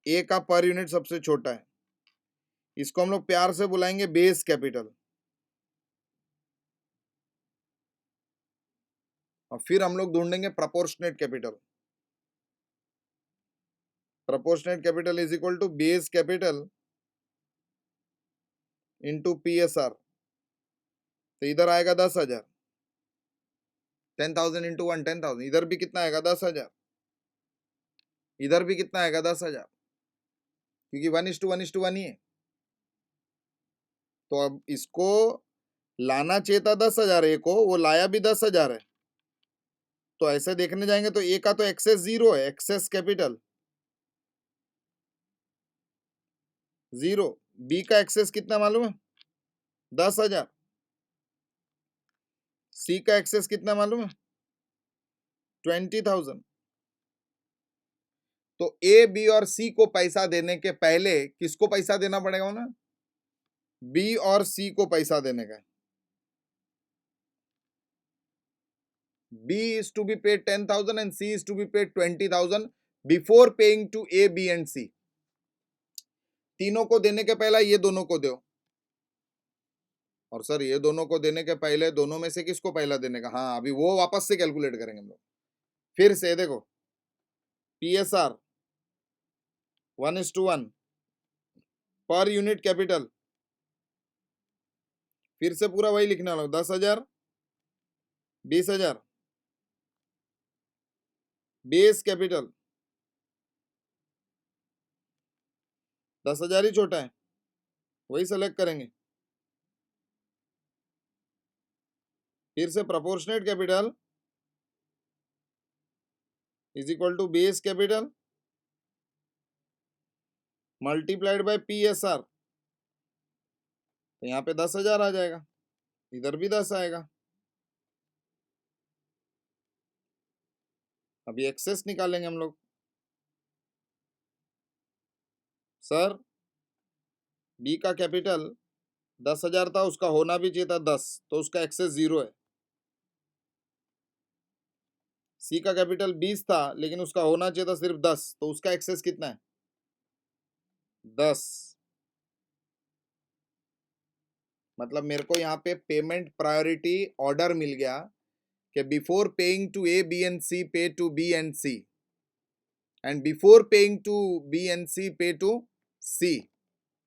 ए का पर यूनिट सबसे छोटा है, इसको हम लोग प्यार से बुलाएंगे बेस कैपिटल। और फिर हम लोग ढूंढेंगे proportionate capital. Proportionate capital is equal to base capital into PSR. तो इधर आएगा 10,000, 10,000 इंटू 1, 10,000। इधर भी कितना आएगा, 10,000, इधर भी कितना आएगा, 10,000, क्योंकि 1:1:1 ही है। तो अब इसको लाना चाहिए था 10,000, ए को, वो लाया भी 10,000 है। तो ऐसे देखने जाएंगे तो ए का तो एक्सेस 0 है, एक्सेस कैपिटल 0। बी का एक्सेस कितना मालूम है, 10,000। सी का एक्सेस कितना मालूम है, 20,000। तो ए बी और सी को पैसा देने के पहले किसको पैसा देना पड़ेगा ना, बी और सी को पैसा देने का। B is to be paid 10,000 and C is to be paid 20,000 before paying to A, B and C। तीनों को देने के पहला ये दोनों को दो, और सर ये दोनों को देने के पहले दोनों में से किसको पहला देने का, हाँ अभी वो वापस से कैलकुलेट करेंगे हम लोग। फिर से देखो, PSR 1:1 पर यूनिट कैपिटल, फिर से पूरा वही लिखने वाला, 10,000, 20,000, बेस कैपिटल 10,000 ही छोटा है, वही सेलेक्ट करेंगे। फिर से proportionate capital is equal to base capital multiplied by PSR। तो यहाँ पे 10,000 आ जाएगा, इधर भी 10 आएगा। अभी एक्सेस निकालेंगे हम लोग। सर बी का कैपिटल 10,000 था, उसका होना भी चाहिए था 10, तो उसका एक्सेस 0 है। सी का कैपिटल 20 था लेकिन उसका होना चाहिए था सिर्फ 10, तो उसका एक्सेस कितना है, 10। मतलब मेरे को यहाँ पे पेमेंट प्रायोरिटी ऑर्डर मिल गया कि before paying to A, B and C, pay to B and C. And before paying to B and C, pay to सी।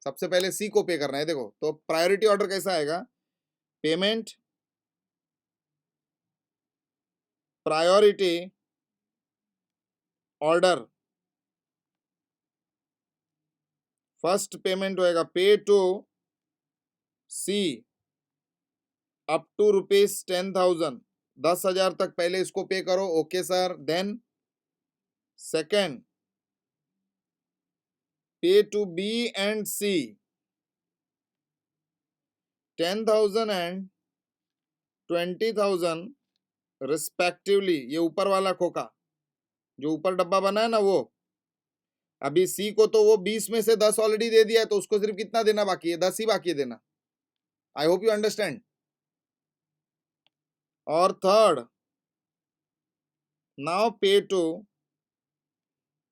सबसे पहले सी को पे करना है। देखो तो प्रायोरिटी ऑर्डर कैसा आएगा, payment priority order, first payment होएगा पे टू सी अप टू ₹10,000, 10,000 तक पहले इसको पे करो, okay sir. Then second pay to B and C 10,000 and 20,000 respectively. ये ऊपर वाला खोखा जो ऊपर डब्बा बना है ना, वो अभी सी को तो वो 20 में से 10 ऑलरेडी दे दिया है, तो उसको सिर्फ कितना देना बाकी है, 10 ही बाकी है देना। I hope you understand. और third, now pay to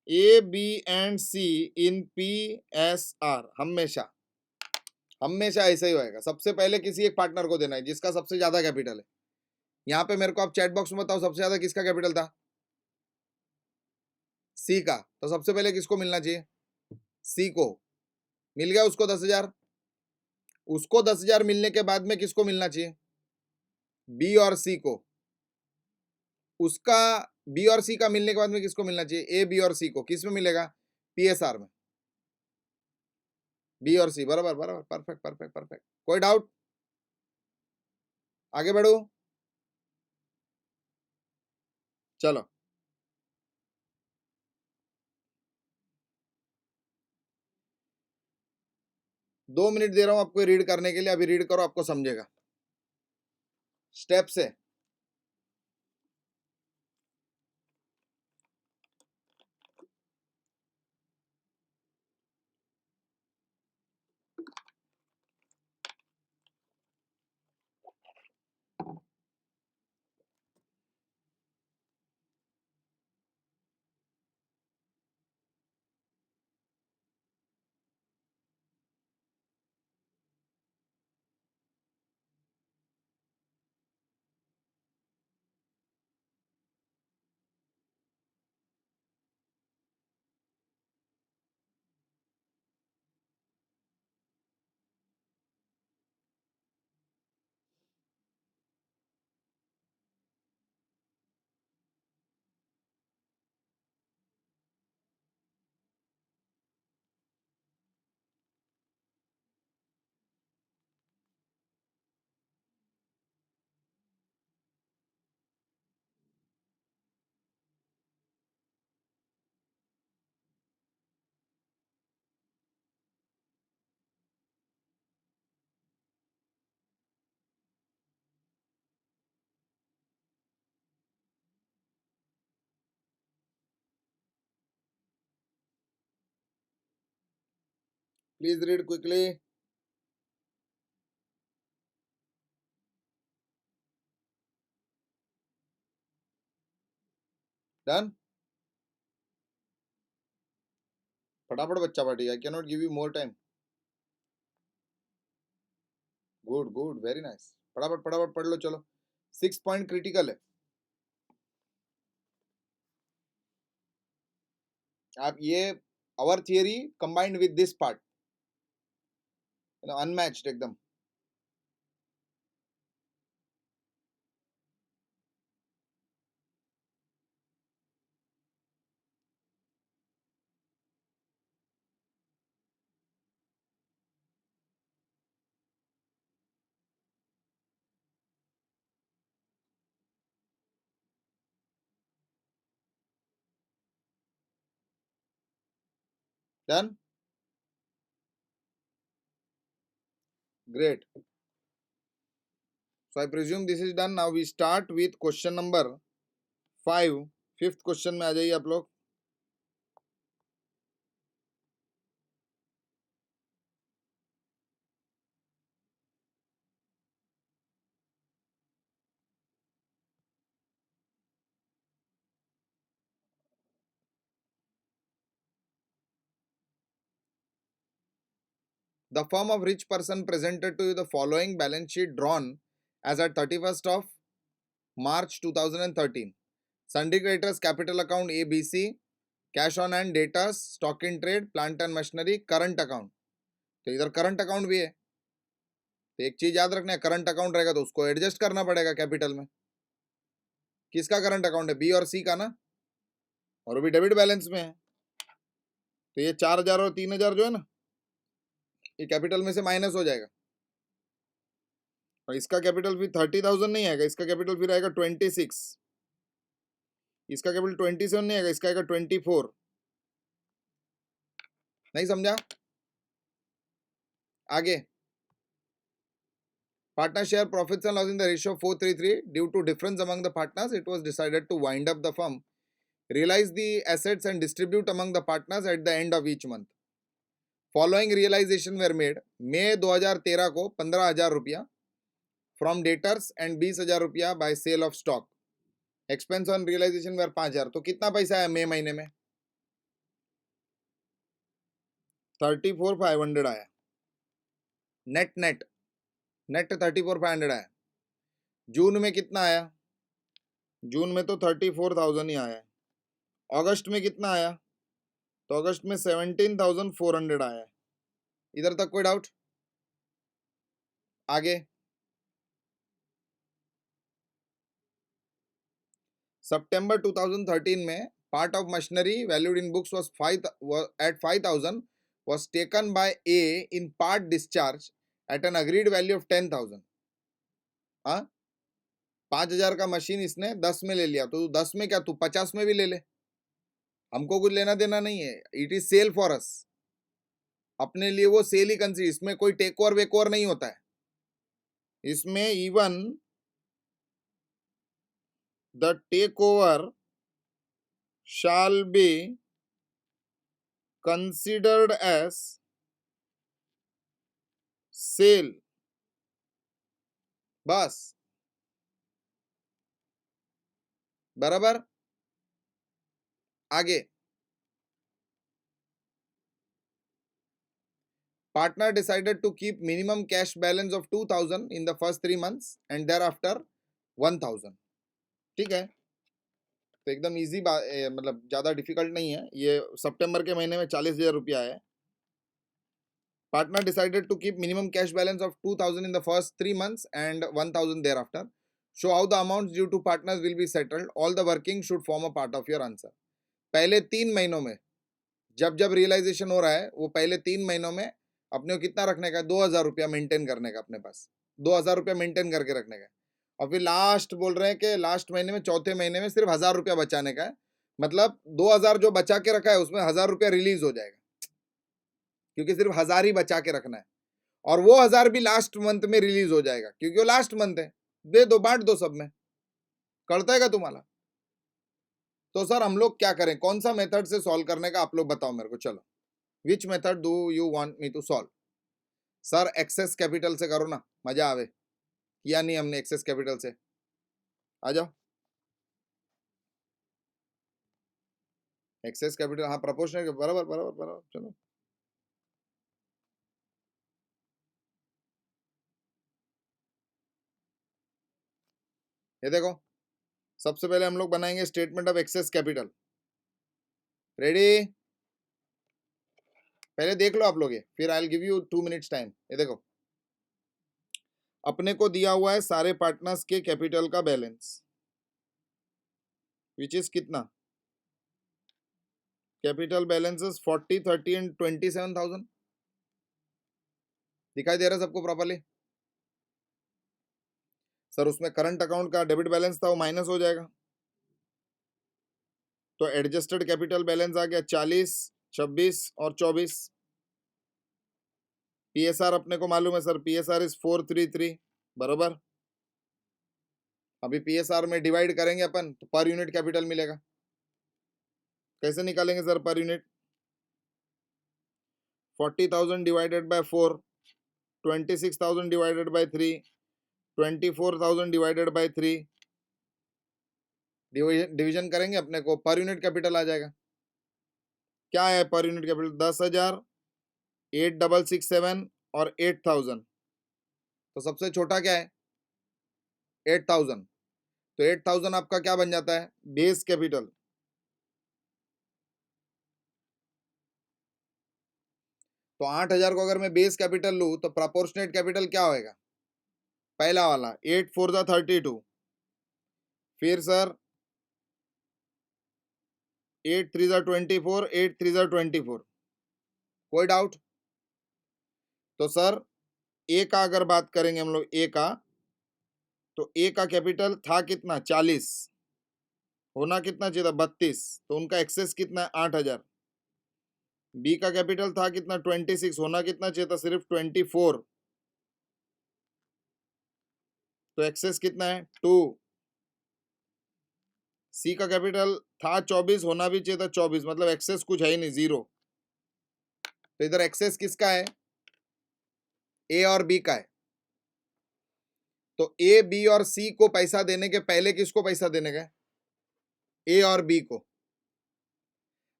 A B and C in P S R. हमेशा हमेशा ऐसा ही होएगा, सबसे पहले किसी एक पार्टनर को देना है जिसका सबसे ज्यादा कैपिटल है। यहाँ पे मेरे को आप चैट बॉक्स में बताओ सबसे ज्यादा किसका कैपिटल था, सी का। तो सबसे पहले किसको मिलना चाहिए, सी को। मिल गया उसको 10,000। उसको 10,000 मिलने के बाद में किसको मिलना चाहिए, बी और सी को। उसका बी और सी का मिलने के बाद में किसको मिलना चाहिए, ए बी और सी को। किस में मिलेगा, पीएसआर में। बी और सी, बराबर बराबर, परफेक्ट परफेक्ट परफेक्ट। कोई डाउट, आगे बढ़ो, चलो। 2 मिनट दे रहा हूं आपको रीड करने के लिए, अभी रीड करो, आपको समझेगा स्टेप से। Please read quickly. डन, फटाफट बच्चा party, I can not give you more time. Good good, very nice, फटाफट फटाफट पढ़ लो, चलो। 6 पॉइंट क्रिटिकल है। आप ये our theory combined with this part, unmatched एकदम। Done, great. So I presume this is done. Now we start with question number 5। Fifth question में आ जाइए आप लोग। The firm of rich person presented to you the following balance sheet drawn as at 31st of March 2013. Sundry creditors capital account ABC cash on hand, debtors, stock in trade, plant and machinery, current account. तो इधर current account भी है। तो एक चीज याद रखना है, करंट अकाउंट रहेगा तो उसको एडजस्ट करना पड़ेगा कैपिटल में। किसका करंट अकाउंट है? बी और सी का ना, और वो भी डेबिट बैलेंस में है। तो ये 4,000 और 3,000 जो है ना, ये कैपिटल में से माइनस हो जाएगा। और इसका कैपिटल फिर 30,000 नहीं आएगा, इसका कैपिटल फिर आएगा 26। इसका कैपिटल 27 नहीं आएगा, इसका आएगा 24। नहीं समझा? आगे, partner share profits and loss in the ratio 4:3. Due to difference among the partners, it was decided to wind up the firm, realize the assets and distribute among the partners at the end of each month. Following realization were made: मई 2013 को 15,000 रुपया from debtors and 20,000 रुपया by sale of stock. Expense on realization were 5,000। तो कितना पैसा आया मई महीने में? 34,500 आया। नेट नेट नेट 34,500 आया। जून में कितना आया? जून में तो 34,000 ही आया। अगस्त में कितना आया? तो अगस्त में 17,400 आया। इधर तक कोई डाउट? आगे, सितंबर 2013 में part of machinery valued in books was 5,000 was taken by A in part discharge at an agreed value of 10,000. हाँ, 5,000 का मशीन इसने 10 में ले लिया, तो 10 में क्या तू 50 में भी ले ले, हमको कुछ लेना देना नहीं है। It is sale for us, अपने लिए वो सेल ही कंसीडर, इसमें कोई टेक ओवर वेक ओवर नहीं होता है। इसमें even the take over shall be considered as sale, बस, बराबर। आगे, partner decided to keep minimum cash balance of 2,000 in the first 3 months and thereafter 1,000। ठीक है, तो एकदम इजी बात, मतलब ज्यादा डिफिकल्ट नहीं है ये। सितंबर के महीने में 40,000 रुपया है। Partner decided to keep minimum cash balance of 2,000 in the first 3 months and 1,000 thereafter. Show how the amounts due to partners will be settled. All the working should form a part of your answer. पहले 3 महीनों में जब जब realisation हो रहा है, वो पहले 3 महीनों में अपने को कितना रखने का? 2,000 रुपया मेंटेन करने का, अपने पास 2,000 रुपया मेंटेन करके रखने का। और फिर लास्ट बोल रहे हैं कि लास्ट महीने में, चौथे महीने में सिर्फ 1,000 रुपया बचाने का है। मतलब 2,000 जो बचा के रखा है उसमें 1,000 रुपया रिलीज हो जाएगा, क्योंकि सिर्फ 1,000 ही बचा के रखना है। और वो 1,000 भी लास्ट मंथ में रिलीज हो जाएगा, क्योंकि वो लास्ट मंथ है। दे दो, बांट दो सब में, कळतंय का तुम्हाला? तो सर हम लोग क्या करें, कौन सा मेथड से सॉल्व करने का आप लोग बताओ मेरे को। चलो, which method do you want me to solve? Sir excess capital से करो ना, मजा आवे। किया नहीं हमने एक्सेस कैपिटल से, आ जाओ। एक्सेस कैपिटल, हाँ प्रोपोर्शनल, बराबर बराबर बराबर। चलो, ये देखो, सबसे पहले हम लोग बनाएंगे statement of excess capital. Ready? पहले देख लो आप लोग ये, फिर I will give you 2 minutes time. ये देखो, अपने को दिया हुआ है सारे पार्टनर्स के कैपिटल का बैलेंस, विच इज कितना? Capital balances 40, 30 and 27,000। दिखाई दे रहा है सबको प्रॉपरली? सर उसमें करंट अकाउंट का डेबिट बैलेंस था, वो माइनस हो जाएगा, तो एडजस्टेड कैपिटल बैलेंस आ गया 40, 26 और 24। पीएसआर अपने को मालूम है सर, पीएसआर इज 433, बरोबर। अभी पीएसआर में डिवाइड करेंगे अपन तो पर यूनिट कैपिटल मिलेगा। कैसे निकालेंगे sir per unit? 40,000 divided by 4, 26,000 divided by 3, 24,000 divided by 3। Division करेंगे, अपने को पर यूनिट कैपिटल आ जाएगा। क्या है पर यूनिट कैपिटल? 10,000, 8,667 और 8,000। तो सबसे छोटा क्या है? 8,000। तो 8,000 आपका क्या बन जाता है? Base capital. तो 8,000 को अगर मैं बेस कैपिटल लूँ तो प्रोपोर्शनेट कैपिटल क्या होएगा? पहला वाला 8 4 जा 32, फिर सर 8 3 जा 24, 8 3 जा 24, कोई डाउट? तो सर ए का अगर बात करेंगे हम लोग ए का, तो ए का कैपिटल था कितना? 40, होना कितना चाहिए था? 32, तो उनका एक्सेस कितना है? 8,000। बी का कैपिटल था कितना? 26, होना कितना चाहिए था? सिर्फ 24, तो एक्सेस कितना है? 2। सी का कैपिटल था 24, होना भी चाहिए था 24, मतलब एक्सेस कुछ है ही नहीं, 0। तो इधर एक्सेस किसका है? ए और बी का है। तो ए बी और सी को पैसा देने के पहले किसको पैसा देने का? ए और बी को।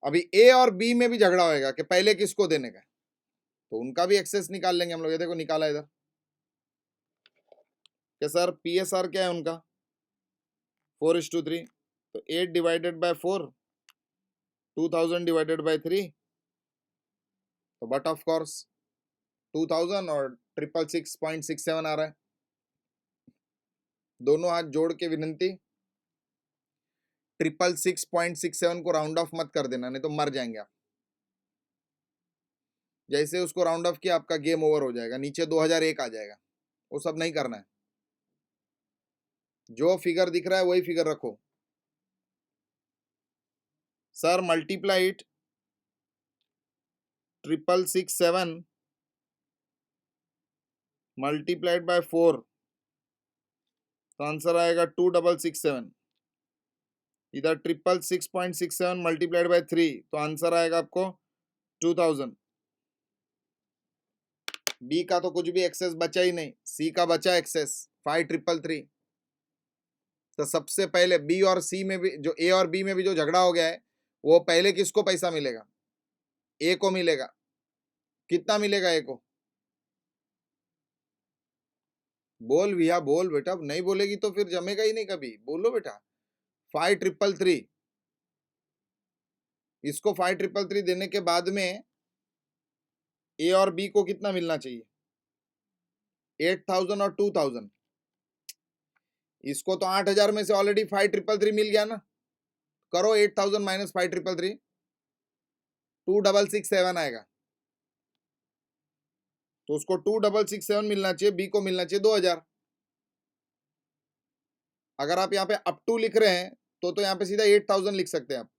अभी ए और बी में भी झगड़ा होएगा कि पहले किसको देने का, तो उनका भी एक्सेस निकाल लेंगे हम लोग। ये देखो निकाला इधर कि सर पीएसआर क्या है उनका? 4:3, तो 8 डिवाइडेड बाय 4, 2000 डिवाइडेड बाय 3, तो बट ऑफ कोर्स 2000 और 666.67 आ रहा है। दोनों हाथ जोड़ के विनंती, 666.67 को राउंड ऑफ मत कर देना, नहीं तो मर जाएंगे आप। जैसे उसको राउंड ऑफ किया आपका गेम ओवर हो जाएगा, नीचे 2001 आ जाएगा। वो सब नहीं करना है, जो फिगर दिख रहा है वही फिगर रखो। Sir multiply it 666 multiplied by 4, तो आंसर आएगा 2667। इधर 666.67 मल्टीप्लाइड बाय 3, तो आंसर आएगा आपको 2000। बी का तो कुछ भी एक्सेस बचा ही नहीं, सी का बचा एक्सेस 5333। तो सबसे पहले बी और सी में भी, जो ए और बी में भी जो झगड़ा हो गया है, वो पहले किसको पैसा मिलेगा? ए को मिलेगा। कितना मिलेगा ए को? बोल भैया बोल बेटा, नहीं बोलेगी तो फिर जमेगा ही नहीं कभी, बोलो बेटा। 5333, इसको 5333 देने के बाद में ए और बी को कितना मिलना चाहिए? 8000 और 2000। इसको तो 8000 में से ऑलरेडी 5333 मिल गया ना। करो 8000 माइनस 5333, 2667 आएगा। तो उसको 2667 मिलना चाहिए, बी को मिलना चाहिए 2000। अगर आप यहाँ पे अप टू लिख रहे हैं तो यहाँ पे सीधा 8000 लिख सकते हैं आप।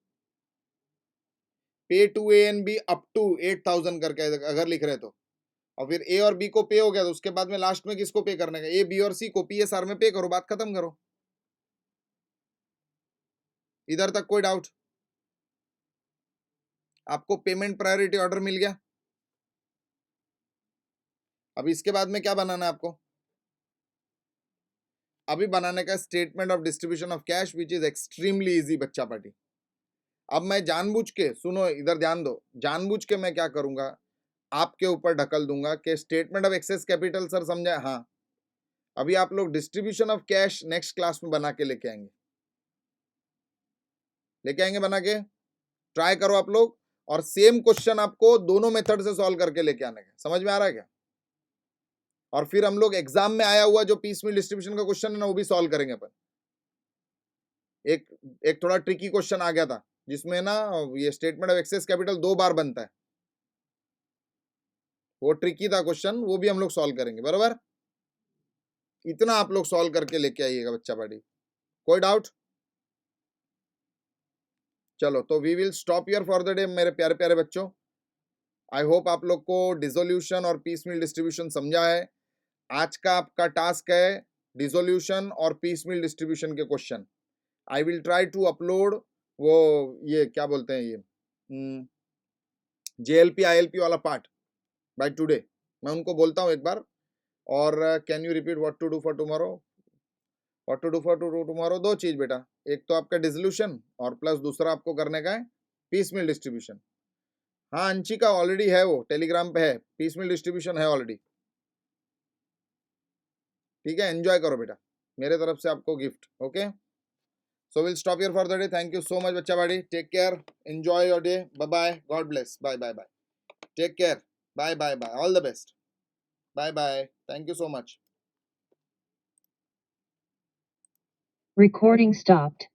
Pay to A and B up to 8000 करके अगर लिख रहे हैं तो, और फिर ए और बी को पे हो गया तो उसके बाद में लास्ट में किसको पे करने का? ए बी और सी को पीएसआर में पे करो, बात खत्म करो। इधर तक कोई डाउट? आपको पेमेंट प्रायोरिटी ऑर्डर मिल गया। अब इसके बाद में क्या बनाना है आपको? अभी बनाने का statement of distribution of cash, which is extremely easy बच्चा पार्टी। अब मैं जानबूझ के, सुनो इधर ध्यान दो, जानबूझ के मैं क्या करूंगा, आपके ऊपर ढकल दूंगा कि statement of excess capital sir समझा? हाँ, अभी आप लोग distribution of cash next class में बना के लेके आएंगे, बना के ट्राई करो आप लोग। और सेम क्वेश्चन आपको दोनों मेथड से सॉल्व करके लेके आने का, समझ में आ रहा है क्या? और फिर हम लोग एग्जाम में आया हुआ जो पीस मील डिस्ट्रीब्यूशन का क्वेश्चन है ना, वो भी सॉल्व करेंगे अपन। एक एक थोड़ा ट्रिकी क्वेश्चन आ गया था जिसमें ना ये स्टेटमेंट ऑफ एक्सेस कैपिटल 2 बार बनता है, वो ट्रिकी था क्वेश्चन, वो भी हम लोग सॉल्व करेंगे, बराबर। इतना आप लोग सॉल्व करके लेके आइएगा बच्चा पार्टी। कोई डाउट? चलो तो we will stop here for the day मेरे प्यारे प्यारे बच्चों। आई होप आप लोग को डिसोल्यूशन और पीस मील डिस्ट्रीब्यूशन समझा है। आज का आपका टास्क है डिसोल्यूशन और पीस मील डिस्ट्रीब्यूशन के question. I will try to upload वो, ये क्या बोलते हैं, ये जेएलपी आईएलपी वाला पार्ट बाय टुडे। मैं उनको बोलता हूँ एक बार। और can you repeat what to do for tomorrow? What to do for tomorrow, दो चीज बेटा, एक तो आपका डिसोल्यूशन और प्लस दूसरा आपको करने का है पीस मील डिस्ट्रीब्यूशन। हाँ अंशी का ऑलरेडी है, वो टेलीग्राम पे है, पीस मील डिस्ट्रीब्यूशन है ऑलरेडी। ठीक है, एंजॉय करो बेटा, मेरे तरफ से आपको gift. Okay, so we'll stop here for the day. Thank you so much बच्चा बाड़ी, take care, enjoy your day, bye bye, God bless, bye bye bye, take care. Bye bye bye. All the best. Bye bye. Thank you so much. Recording stopped.